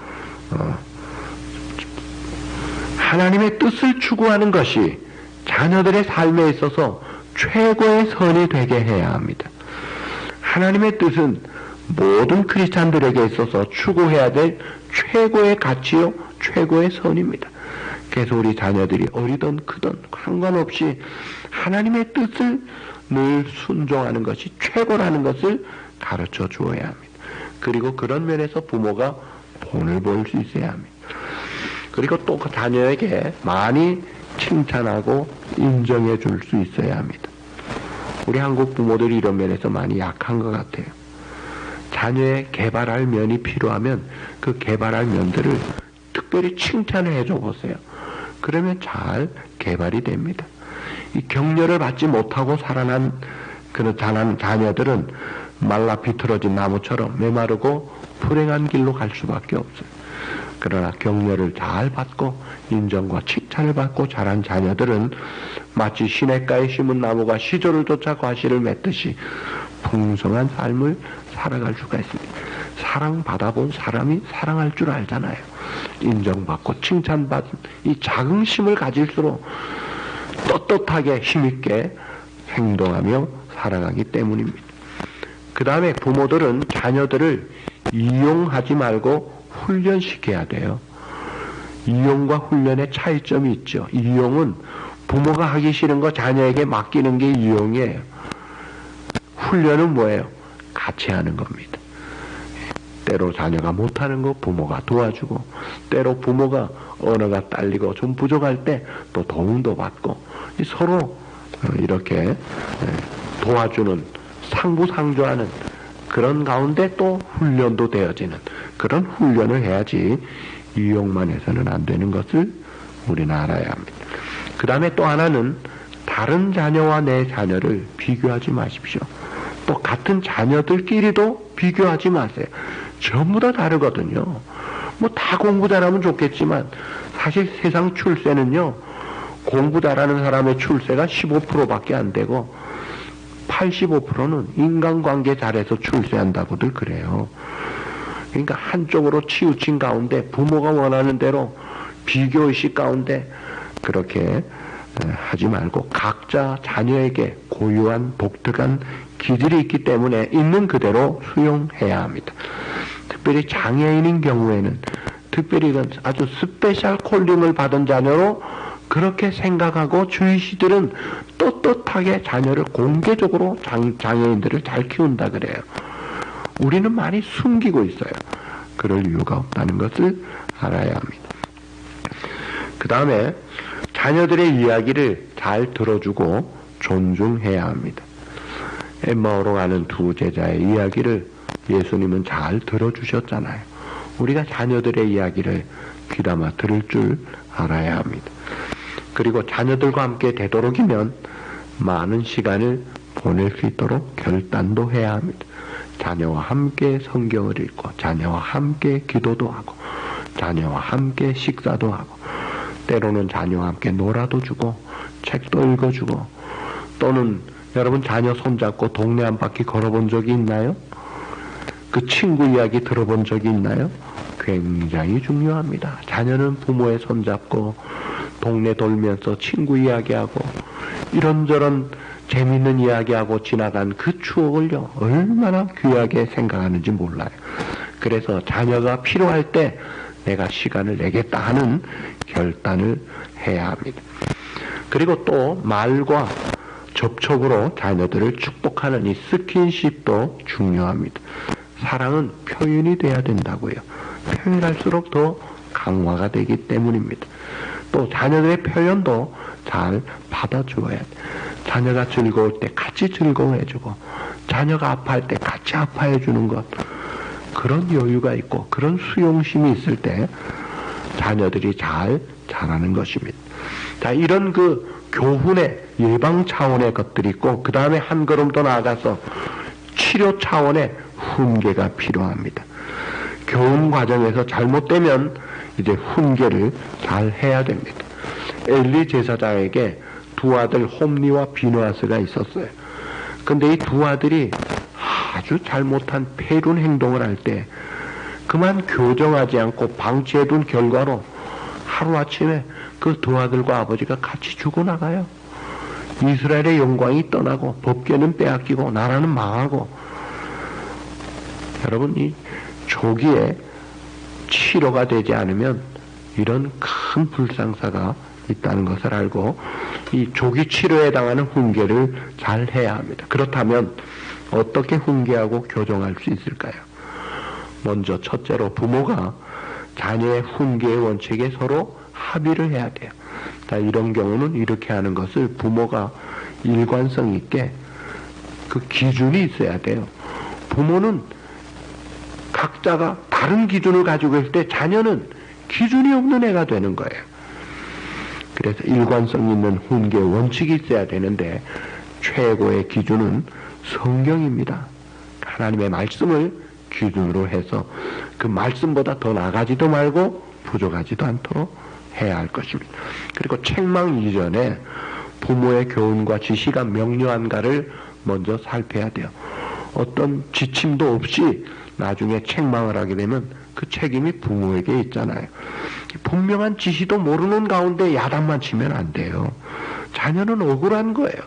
Speaker 1: 하나님의 뜻을 추구하는 것이 자녀들의 삶에 있어서 최고의 선이 되게 해야 합니다. 하나님의 뜻은 모든 크리스찬들에게 있어서 추구해야 될 최고의 가치요 최고의 선입니다. 그래서 우리 자녀들이 어리든 크든 상관없이 하나님의 뜻을 늘 순종하는 것이 최고라는 것을 가르쳐 주어야 합니다. 그리고 그런 면에서 부모가 돈을 벌 수 있어야 합니다. 그리고 또 그 자녀에게 많이 칭찬하고 인정해 줄 수 있어야 합니다. 우리 한국 부모들이 이런 면에서 많이 약한 것 같아요. 자녀의 개발할 면이 필요하면 그 개발할 면들을 특별히 칭찬을 해줘 보세요. 그러면 잘 개발이 됩니다. 이 격려를 받지 못하고 살아난 그런 자녀들은 말라 비틀어진 나무처럼 메마르고 불행한 길로 갈 수밖에 없어요. 그러나 격려를 잘 받고 인정과 칭찬을 받고 자란 자녀들은 마치 시냇가에 심은 나무가 시절을 쫓아 과실을 맺듯이 풍성한 삶을 살아갈 수가 있습니다. 사랑받아본 사람이 사랑할 줄 알잖아요. 인정받고 칭찬받은 이 자긍심을 가질수록 떳떳하게 힘있게 행동하며 살아가기 때문입니다. 그 다음에 부모들은 자녀들을 이용하지 말고 훈련시켜야 돼요. 이용과 훈련의 차이점이 있죠. 이용은 부모가 하기 싫은 거 자녀에게 맡기는 게 이용이에요. 훈련은 뭐예요? 같이 하는 겁니다. 때로 자녀가 못하는 거 부모가 도와주고, 때로 부모가 언어가 딸리고 좀 부족할 때 또 도움도 받고, 서로 이렇게 도와주는, 상부상조하는 그런 가운데 또 훈련도 되어지는 그런 훈련을 해야지 이용만 해서는 안 되는 것을 우리는 알아야 합니다. 그 다음에 또 하나는 다른 자녀와 내 자녀를 비교하지 마십시오. 또 같은 자녀들끼리도 비교하지 마세요. 전부 다 다르거든요. 뭐 다 공부 잘하면 좋겠지만 사실 세상 출세는요, 공부 잘하는 사람의 출세가 15%밖에 안 되고 85%는 인간관계 잘해서 출세한다고들 그래요. 그러니까 한쪽으로 치우친 가운데 부모가 원하는 대로 비교의식 가운데 그렇게 하지 말고 각자 자녀에게 고유한 독특한 기질이 있기 때문에 있는 그대로 수용해야 합니다. 특별히 장애인인 경우에는 특별히 이런 아주 스페셜 콜링을 받은 자녀로 그렇게 생각하고 주의시들은 떳떳하게 자녀를 공개적으로 장애인들을 잘 키운다 그래요. 우리는 많이 숨기고 있어요. 그럴 이유가 없다는 것을 알아야 합니다. 그 다음에 자녀들의 이야기를 잘 들어주고 존중해야 합니다. 엠마오로 가는 두 제자의 이야기를 예수님은 잘 들어주셨잖아요. 우리가 자녀들의 이야기를 귀담아 들을 줄 알아야 합니다. 그리고 자녀들과 함께 되도록이면 많은 시간을 보낼 수 있도록 결단도 해야 합니다. 자녀와 함께 성경을 읽고 자녀와 함께 기도도 하고 자녀와 함께 식사도 하고 때로는 자녀와 함께 놀아도 주고 책도 읽어주고 또는 여러분 자녀 손잡고 동네 한 바퀴 걸어본 적이 있나요? 그 친구 이야기 들어본 적이 있나요? 굉장히 중요합니다. 자녀는 부모의 손잡고 동네 돌면서 친구 이야기하고 이런저런 재밌는 이야기하고 지나간 그 추억을요 얼마나 귀하게 생각하는지 몰라요. 그래서 자녀가 필요할 때 내가 시간을 내겠다 하는 결단을 해야 합니다. 그리고 또 말과 접촉으로 자녀들을 축복하는 이 스킨십도 중요합니다. 사랑은 표현이 돼야 된다고요. 표현할수록 더 강화가 되기 때문입니다. 또 자녀들의 표현도 잘 받아주어야 돼. 자녀가 즐거울 때 같이 즐거워해주고 자녀가 아파할 때 같이 아파해주는 것, 그런 여유가 있고 그런 수용심이 있을 때 자녀들이 잘 자라는 것입니다. 자, 이런 그 교훈의 예방 차원의 것들이 있고 그 다음에 한 걸음 더 나아가서 치료 차원의 훈계가 필요합니다. 교훈 과정에서 잘못되면 이제 훈계를 잘 해야 됩니다. 엘리 제사장에게 두 아들 홈리와 비느하스가 있었어요. 근데 이 두 아들이 아주 잘못한 폐륜 행동을 할 때 그만 교정하지 않고 방치해둔 결과로 하루아침에 그 두 아들과 아버지가 같이 죽어나가요. 이스라엘의 영광이 떠나고 법궤는 빼앗기고 나라는 망하고. 여러분, 이 조기에 치료가 되지 않으면 이런 큰 불상사가 있다는 것을 알고 이 조기 치료에 해당하는 훈계를 잘 해야 합니다. 그렇다면 어떻게 훈계하고 교정할 수 있을까요? 먼저 첫째로 부모가 자녀의 훈계의 원칙에 서로 합의를 해야 돼요. 자, 이런 경우는 이렇게 하는 것을 부모가 일관성 있게 그 기준이 있어야 돼요. 부모는 각자가 다른 기준을 가지고 있을 때 자녀는 기준이 없는 애가 되는 거예요. 그래서 일관성 있는 훈계 원칙이 있어야 되는데 최고의 기준은 성경입니다. 하나님의 말씀을 기준으로 해서 그 말씀보다 더 나가지도 말고 부족하지도 않도록 해야 할 것입니다. 그리고 책망 이전에 부모의 교훈과 지시가 명료한가를 먼저 살펴야 돼요. 어떤 지침도 없이 나중에 책망을 하게 되면 그 책임이 부모에게 있잖아요. 분명한 지시도 모르는 가운데 야단만 치면 안 돼요. 자녀는 억울한 거예요.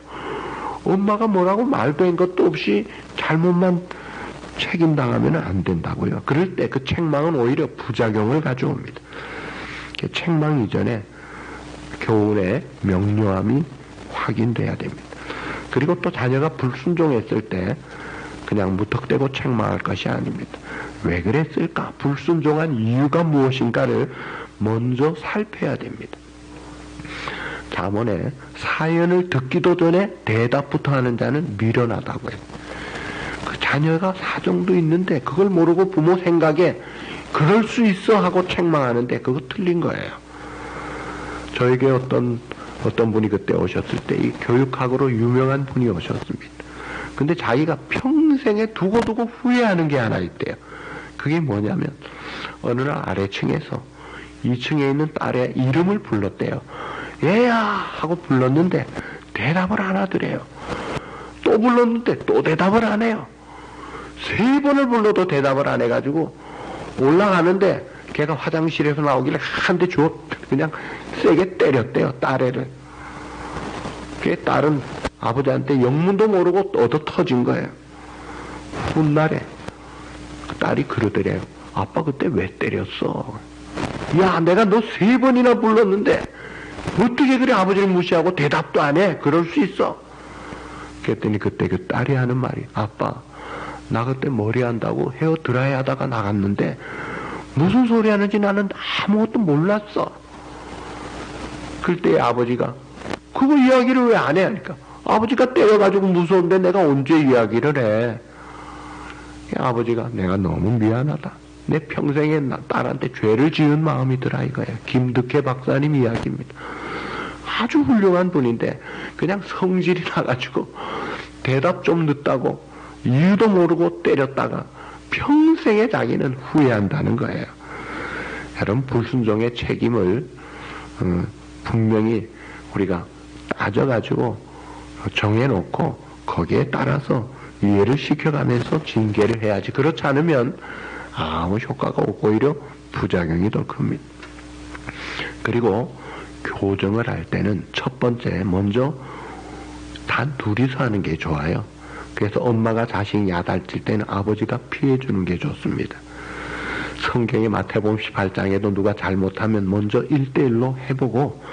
Speaker 1: 엄마가 뭐라고 말도 한 것도 없이 잘못만 책임당하면 안 된다고요. 그럴 때 그 책망은 오히려 부작용을 가져옵니다. 책망 이전에 교훈의 명료함이 확인돼야 됩니다. 그리고 또 자녀가 불순종했을 때 그냥 무턱대고 책망할 것이 아닙니다. 왜 그랬을까? 불순종한 이유가 무엇인가를 먼저 살펴야 됩니다. 잠언에 사연을 듣기도 전에 대답부터 하는 자는 미련하다고 해요. 그 자녀가 사정도 있는데 그걸 모르고 부모 생각에 그럴 수 있어 하고 책망하는데 그거 틀린 거예요. 저에게 어떤 분이 그때 오셨을 때 이 교육학으로 유명한 분이 오셨습니다. 근데 자기가 평생에 두고두고 후회하는 게 하나 있대요. 그게 뭐냐면 어느 날 아래층에서 2층에 있는 딸의 이름을 불렀대요. 얘야 하고 불렀는데 대답을 안 하더래요. 또 불렀는데 또 대답을 안 해요. 3번을 불러도 대답을 안 해가지고 올라가는데 걔가 화장실에서 나오길래 한 대 그냥 세게 때렸대요. 딸애를. 걔 딸은 아버지한테 영문도 모르고 얻어 터진 거예요. 훗날에 그 딸이 그러더래요. 아빠 그때 왜 때렸어? 야, 내가 너 3번이나 불렀는데 어떻게 그래 아버지를 무시하고 대답도 안 해? 그럴 수 있어. 그랬더니 그때 그 딸이 하는 말이, 아빠 나 그때 머리 한다고 헤어 드라이 하다가 나갔는데 무슨 소리 하는지 나는 아무것도 몰랐어. 그때 아버지가 그거 이야기를 왜 안 해? 하니까 아버지가 때려가지고 무서운데 내가 언제 이야기를 해? 아버지가 내가 너무 미안하다. 내 평생에 딸한테 죄를 지은 마음이 들어 이거예요. 김득혜 박사님 이야기입니다. 아주 훌륭한 분인데 그냥 성질이 나가지고 대답 좀 늦다고 이유도 모르고 때렸다가 평생에 자기는 후회한다는 거예요. 여러분, 불순종의 책임을 분명히 우리가 따져가지고 정해놓고 거기에 따라서 이해를 시켜가면서 징계를 해야지. 그렇지 않으면 아무 효과가 없고 오히려 부작용이 더 큽니다. 그리고 교정을 할 때는 첫 번째 먼저 단 둘이서 하는 게 좋아요. 그래서 엄마가 자식 야단칠 때는 아버지가 피해주는 게 좋습니다. 성경의 마태복음 18장에도 누가 잘못하면 먼저 1대1로 해보고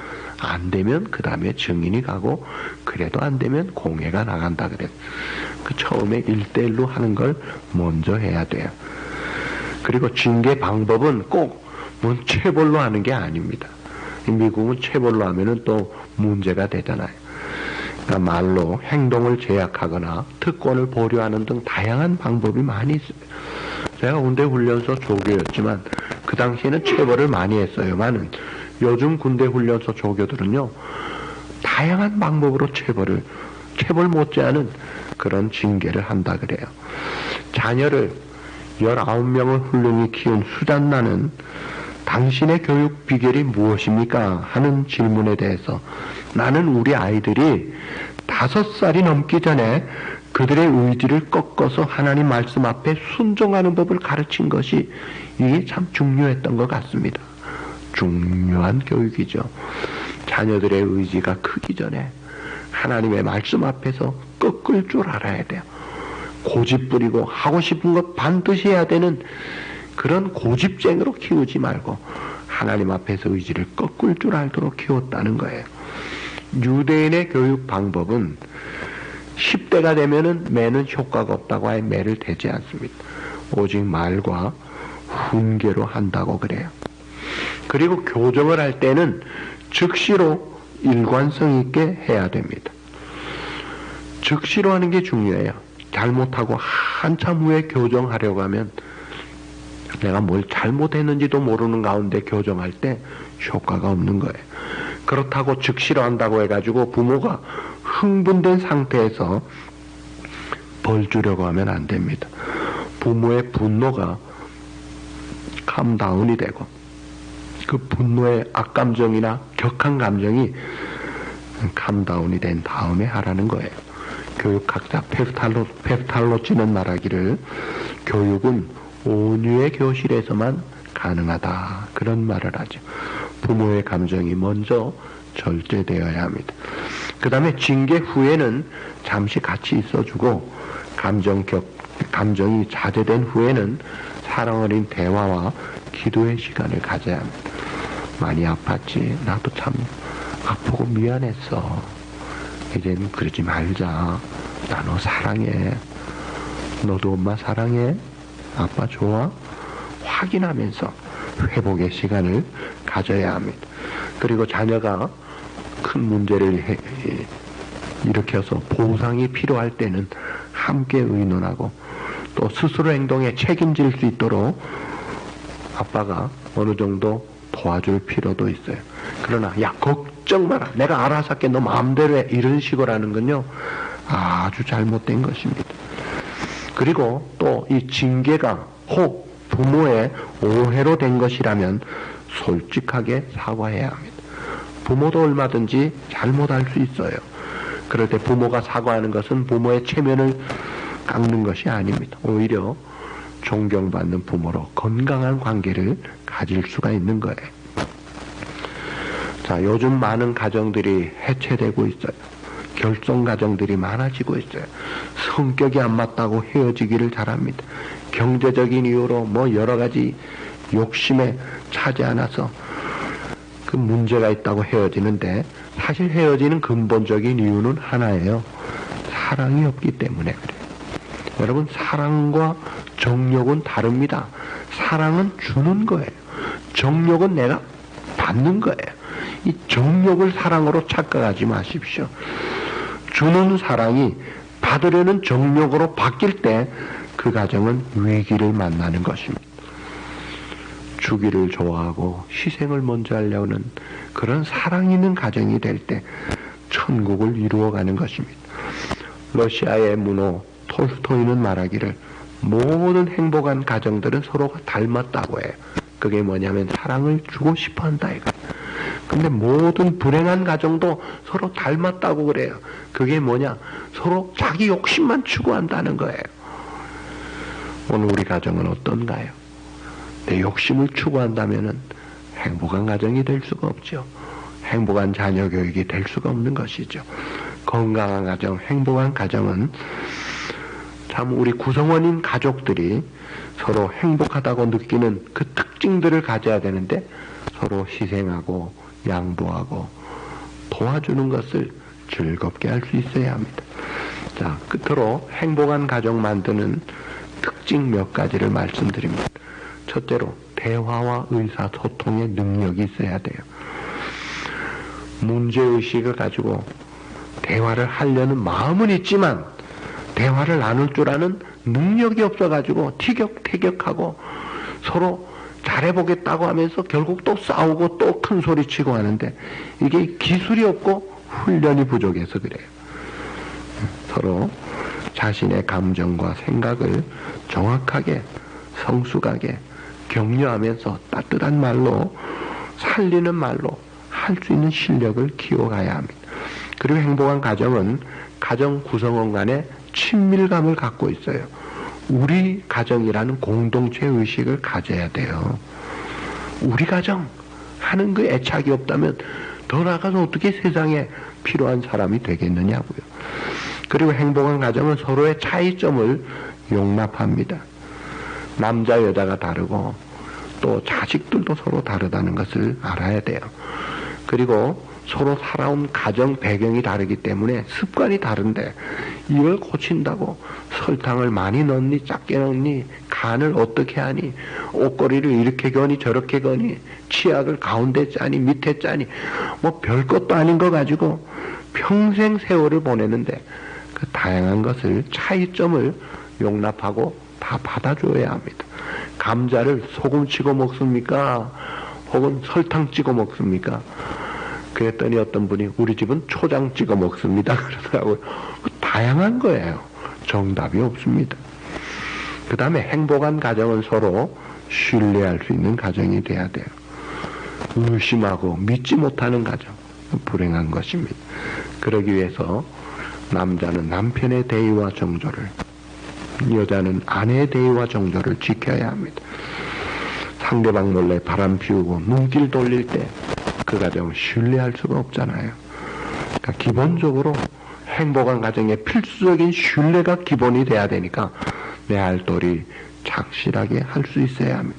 Speaker 1: 안 되면 그 다음에 증인이 가고 그래도 안 되면 공회가 나간다 그래요. 그 처음에 1대1로 하는 걸 먼저 해야 돼요. 그리고 징계 방법은 꼭 체벌로 하는 게 아닙니다. 미국은 체벌로 하면은 또 문제가 되잖아요. 그러니까 말로 행동을 제약하거나 특권을 보류하는 등 다양한 방법이 많이 있어요. 제가 군대 훈련소 조교였지만 그 당시에는 체벌을 많이 했어요만은 요즘 군대 훈련소 조교들은요 다양한 방법으로 체벌 못지않은 그런 징계를 한다 그래요. 자녀를 19명을 훌륭히 키운 수잔나는 당신의 교육 비결이 무엇입니까? 하는 질문에 대해서 나는 우리 아이들이 5살이 넘기 전에 그들의 의지를 꺾어서 하나님 말씀 앞에 순종하는 법을 가르친 것이 이게 참 중요했던 것 같습니다. 중요한 교육이죠. 자녀들의 의지가 크기 전에 하나님의 말씀 앞에서 꺾을 줄 알아야 돼요. 고집 부리고 하고 싶은 것 반드시 해야 되는 그런 고집쟁이로 키우지 말고 하나님 앞에서 의지를 꺾을 줄 알도록 키웠다는 거예요. 유대인의 교육 방법은 10대가 되면은 매는 효과가 없다고 아예 매를 대지 않습니다. 오직 말과 훈계로 한다고 그래요. 그리고 교정을 할 때는 즉시로 일관성 있게 해야 됩니다. 즉시로 하는 게 중요해요. 잘못하고 한참 후에 교정하려고 하면 내가 뭘 잘못했는지도 모르는 가운데 교정할 때 효과가 없는 거예요. 그렇다고 즉시로 한다고 해가지고 부모가 흥분된 상태에서 벌 주려고 하면 안 됩니다. 부모의 분노가 캄다운이 되고 그 분노의 악감정이나 격한 감정이 캄다운이 된 다음에 하라는 거예요. 교육학자 페프탈로치는 말하기를 교육은 온유의 교실에서만 가능하다 그런 말을 하죠. 부모의 감정이 먼저 절제되어야 합니다. 그 다음에 징계 후에는 잠시 같이 있어주고 감정이 자제된 후에는 사랑 어린 대화와 기도의 시간을 가져야 합니다. 많이 아팠지. 나도 참 아프고 미안했어. 이제는 그러지 말자. 나 너 사랑해. 너도 엄마 사랑해. 아빠 좋아? 확인하면서 회복의 시간을 가져야 합니다. 그리고 자녀가 큰 문제를 일으켜서 보상이 필요할 때는 함께 의논하고 또 스스로 행동에 책임질 수 있도록 아빠가 어느 정도 도와줄 필요도 있어요. 그러나 야 걱정 마라. 내가 알아서 할게. 너 마음대로 해. 이런 식으로 하는 건요. 아주 잘못된 것입니다. 그리고 또 이 징계가 혹 부모의 오해로 된 것이라면 솔직하게 사과해야 합니다. 부모도 얼마든지 잘못할 수 있어요. 그럴 때 부모가 사과하는 것은 부모의 체면을 깎는 것이 아닙니다. 오히려 존경받는 부모로 건강한 관계를 가질 수가 있는 거예요. 자, 요즘 많은 가정들이 해체되고 있어요. 결손 가정들이 많아지고 있어요. 성격이 안 맞다고 헤어지기를 잘합니다. 경제적인 이유로 여러 가지 욕심에 차지 않아서 그 문제가 있다고 헤어지는데 사실 헤어지는 근본적인 이유는 하나예요. 사랑이 없기 때문에 그래요. 여러분, 사랑과 정욕은 다릅니다. 사랑은 주는 거예요. 정욕은 내가 받는 거예요. 이 정욕을 사랑으로 착각하지 마십시오. 주는 사랑이 받으려는 정욕으로 바뀔 때 그 가정은 위기를 만나는 것입니다. 주기를 좋아하고 희생을 먼저 하려는 그런 사랑 있는 가정이 될 때 천국을 이루어가는 것입니다. 러시아의 문호 톨스토이는 말하기를 모든 행복한 가정들은 서로가 닮았다고 해요. 그게 뭐냐면 사랑을 주고 싶어 한다 이거예요. 근데 모든 불행한 가정도 서로 닮았다고 그래요. 그게 뭐냐? 서로 자기 욕심만 추구한다는 거예요. 오늘 우리 가정은 어떤가요? 내 욕심을 추구한다면은 행복한 가정이 될 수가 없죠. 행복한 자녀 교육이 될 수가 없는 것이죠. 건강한 가정, 행복한 가정은 참 우리 구성원인 가족들이 서로 행복하다고 느끼는 그 특징들을 가져야 되는데 서로 희생하고 양보하고 도와주는 것을 즐겁게 할 수 있어야 합니다. 자, 끝으로 행복한 가정 만드는 특징 몇 가지를 말씀드립니다. 첫째로 대화와 의사소통의 능력이 있어야 돼요. 문제의식을 가지고 대화를 하려는 마음은 있지만 대화를 나눌 줄 아는 능력이 없어가지고 티격태격하고 서로 잘해보겠다고 하면서 결국 또 싸우고 또 큰 소리 치고 하는데 이게 기술이 없고 훈련이 부족해서 그래요. 서로 자신의 감정과 생각을 정확하게 성숙하게 격려하면서 따뜻한 말로 살리는 말로 할 수 있는 실력을 키워가야 합니다. 그리고 행복한 가정은 가정 구성원 간의 친밀감을 갖고 있어요. 우리 가정이라는 공동체 의식을 가져야 돼요. 우리 가정 하는 그 애착이 없다면 더 나아가서 어떻게 세상에 필요한 사람이 되겠느냐고요. 그리고 행복한 가정은 서로의 차이점을 용납합니다. 남자 여자가 다르고 또 자식들도 서로 다르다는 것을 알아야 돼요. 그리고 서로 살아온 가정 배경이 다르기 때문에 습관이 다른데 이걸 고친다고 설탕을 많이 넣니 작게 넣니 간을 어떻게 하니 옷걸이를 이렇게 거니 저렇게 거니 치약을 가운데 짜니 밑에 짜니 뭐 별것도 아닌 거 가지고 평생 세월을 보내는데 그 다양한 것을 차이점을 용납하고 다 받아줘야 합니다. 감자를 소금 치고 먹습니까? 혹은 설탕 찍어 먹습니까? 그랬더니 어떤 분이 우리 집은 초장 찍어 먹습니다. 그러더라고요. 다양한 거예요. 정답이 없습니다. 그 다음에 행복한 가정은 서로 신뢰할 수 있는 가정이 돼야 돼요. 의심하고 믿지 못하는 가정, 불행한 것입니다. 그러기 위해서 남자는 남편의 대의와 정조를, 여자는 아내의 대의와 정조를 지켜야 합니다. 상대방 몰래 바람 피우고 눈길 돌릴 때 그 가정을 신뢰할 수가 없잖아요. 그러니까 기본적으로 행복한 가정의 필수적인 신뢰가 기본이 돼야 되니까 내 할 도리 착실하게 할 수 있어야 합니다.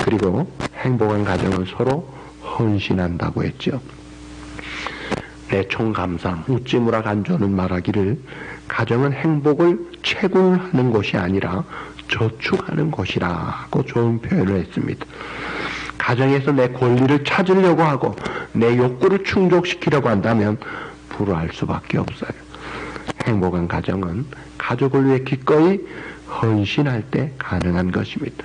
Speaker 1: 그리고 행복한 가정은 서로 헌신한다고 했죠. 내 총감상 우찌무라 간조는 말하기를 가정은 행복을 채굴하는 곳이 아니라 저축하는 곳이라고 좋은 표현을 했습니다. 가정에서 내 권리를 찾으려고 하고 내 욕구를 충족시키려고 한다면 불화할 수밖에 없어요. 행복한 가정은 가족을 위해 기꺼이 헌신할 때 가능한 것입니다.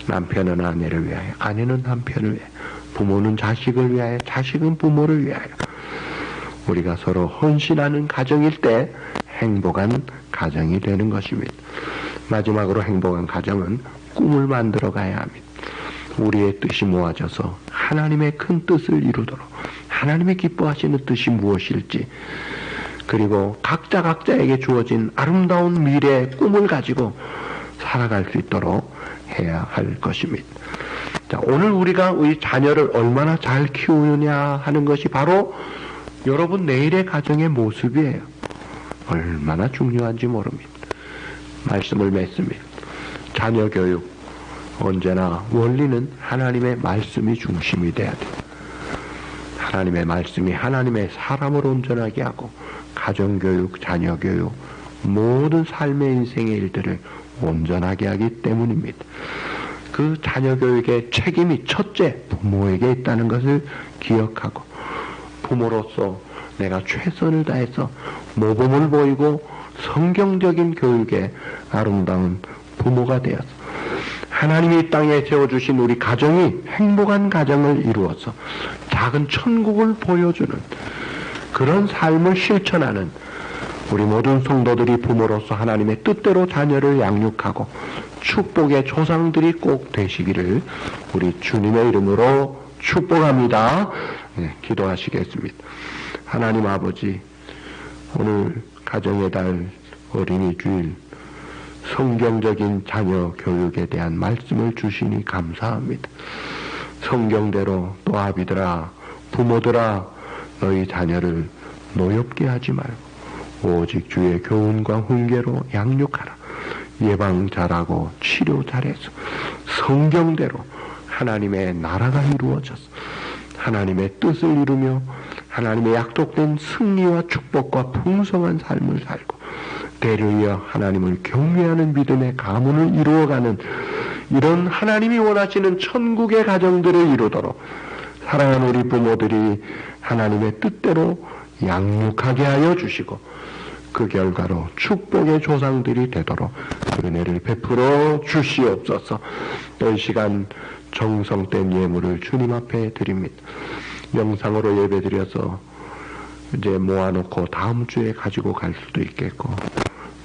Speaker 1: 남편은 아내를 위하여, 아내는 남편을 위하여, 부모는 자식을 위하여, 자식은 부모를 위하여. 우리가 서로 헌신하는 가정일 때 행복한 가정이 되는 것입니다. 마지막으로 행복한 가정은 꿈을 만들어 가야 합니다. 우리의 뜻이 모아져서 하나님의 큰 뜻을 이루도록 하나님의 기뻐하시는 뜻이 무엇일지 그리고 각자에게 주어진 아름다운 미래의 꿈을 가지고 살아갈 수 있도록 해야 할 것입니다. 자, 오늘 우리가 우리 자녀를 얼마나 잘 키우느냐 하는 것이 바로 여러분 내일의 가정의 모습이에요. 얼마나 중요한지 모릅니다. 말씀을 맺습니다. 자녀 교육 언제나 원리는 하나님의 말씀이 중심이 돼야 돼요. 하나님의 말씀이 하나님의 사람을 온전하게 하고 가정교육, 자녀교육, 모든 삶의 인생의 일들을 온전하게 하기 때문입니다. 그 자녀교육의 책임이 첫째 부모에게 있다는 것을 기억하고 부모로서 내가 최선을 다해서 모범을 보이고 성경적인 교육의 아름다운 부모가 되어서 하나님이 이 땅에 세워주신 우리 가정이 행복한 가정을 이루어서 작은 천국을 보여주는 그런 삶을 실천하는 우리 모든 성도들이 부모로서 하나님의 뜻대로 자녀를 양육하고 축복의 조상들이 꼭 되시기를 우리 주님의 이름으로 축복합니다. 기도하시겠습니다. 하나님 아버지, 오늘 가정의 달 어린이 주일 성경적인 자녀 교육에 대한 말씀을 주시니 감사합니다. 성경대로 또 아비들아, 부모들아, 너희 자녀를 노엽게 하지 말고 오직 주의 교훈과 훈계로 양육하라. 예방 잘하고 치료 잘해서 성경대로 하나님의 나라가 이루어져서 하나님의 뜻을 이루며 하나님의 약속된 승리와 축복과 풍성한 삶을 살고 대를 이어 하나님을 경외하는 믿음의 가문을 이루어가는 이런 하나님이 원하시는 천국의 가정들을 이루도록 사랑하는 우리 부모들이 하나님의 뜻대로 양육하게 하여 주시고 그 결과로 축복의 조상들이 되도록 은혜를 베풀어 주시옵소서. 이 시간 정성된 예물을 주님 앞에 드립니다. 영상으로 예배드려서 이제 모아놓고 다음 주에 가지고 갈 수도 있겠고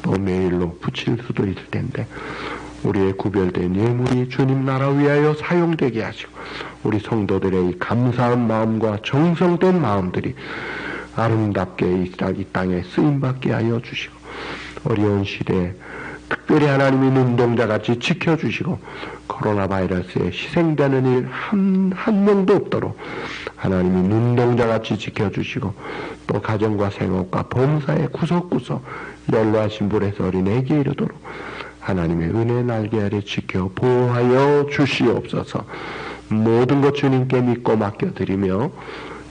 Speaker 1: 또 메일로 붙일 수도 있을 텐데 우리의 구별된 예물이 주님 나라 위하여 사용되게 하시고 우리 성도들의 이 감사한 마음과 정성된 마음들이 아름답게 이 땅에 쓰임받게 하여 주시고 어려운 시대에 특별히 하나님이 눈동자같이 지켜주시고 코로나 바이러스에 희생되는 일 한 명도 없도록 하나님이 눈동자같이 지켜주시고 또 가정과 생업과 범사의 구석구석 연로하신 불에서 어린애에게 이르도록 하나님의 은혜 날개 아래 지켜 보호하여 주시옵소서. 모든 것 주님께 믿고 맡겨드리며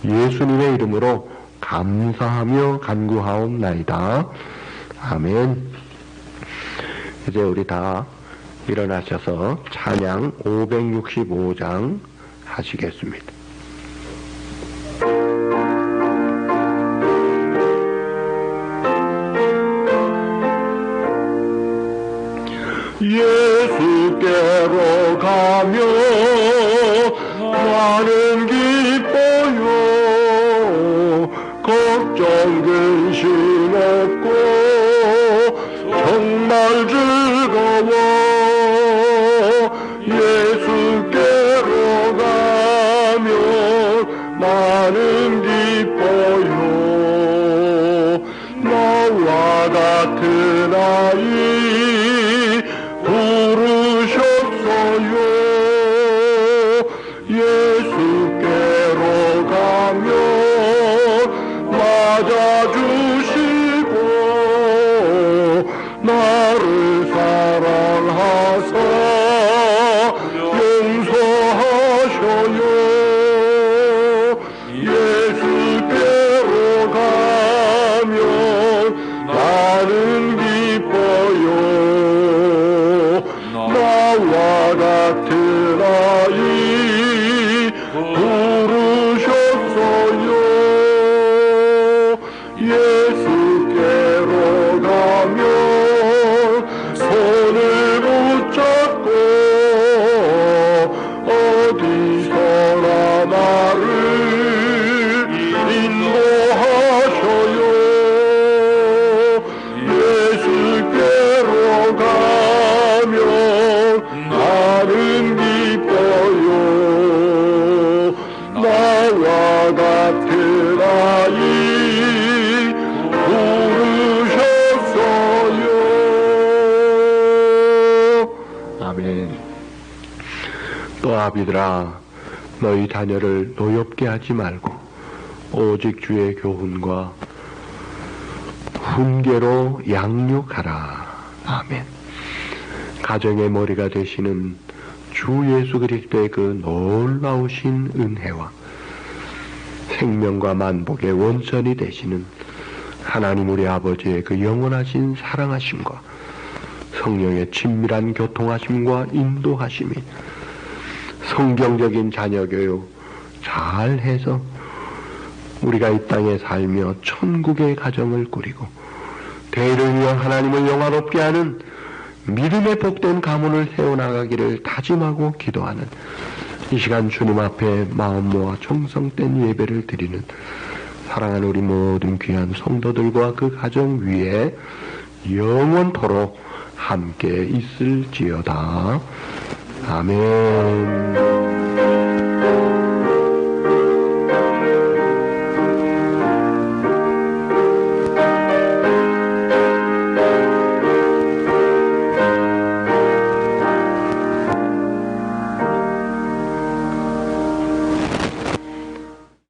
Speaker 1: 예수님의 이름으로 감사하며 간구하옵나이다. 아멘. 이제 우리 다 일어나셔서 찬양 565장 하시겠습니다. 예수께로 가며 나는 기뻐요. 걱정 근심 없고 정말 즐거워. 예수께로 가면 나는 기뻐요. 나와 같은 아이 부르셨어요. 예수께로 가면 맞아주시고 나를 사랑하사 용서하셔요. 예수께로 가면 나는 기뻐요. 나와 같은 아이 부르셨어요. 예수께로 가면 손을 붙잡고 어디서나 나를 인도하셔요. 예수께로 가면 나는 기뻐요. 나와 같은 아이 부르셨어요. 아멘. 또 아비들아, 너희 자녀를 노엽게 하지 말고 오직 주의 교훈과 훈계로 양육하라. 아멘. 가정의 머리가 되시는 주 예수 그리스도의 그 놀라우신 은혜와 생명과 만복의 원천이 되시는 하나님 우리 아버지의 그 영원하신 사랑하심과 성령의 친밀한 교통하심과 인도하심이 성경적인 자녀교육 잘해서 우리가 이 땅에 살며 천국의 가정을 꾸리고 대를 위한 하나님을 영화롭게 하는 믿음의 복된 가문을 세워나가기를 다짐하고 기도하는 이 시간 주님 앞에 마음 모아 정성된 예배를 드리는 사랑하는 우리 모든 귀한 성도들과 그 가정 위에 영원토록 함께 있을지어다. 아멘.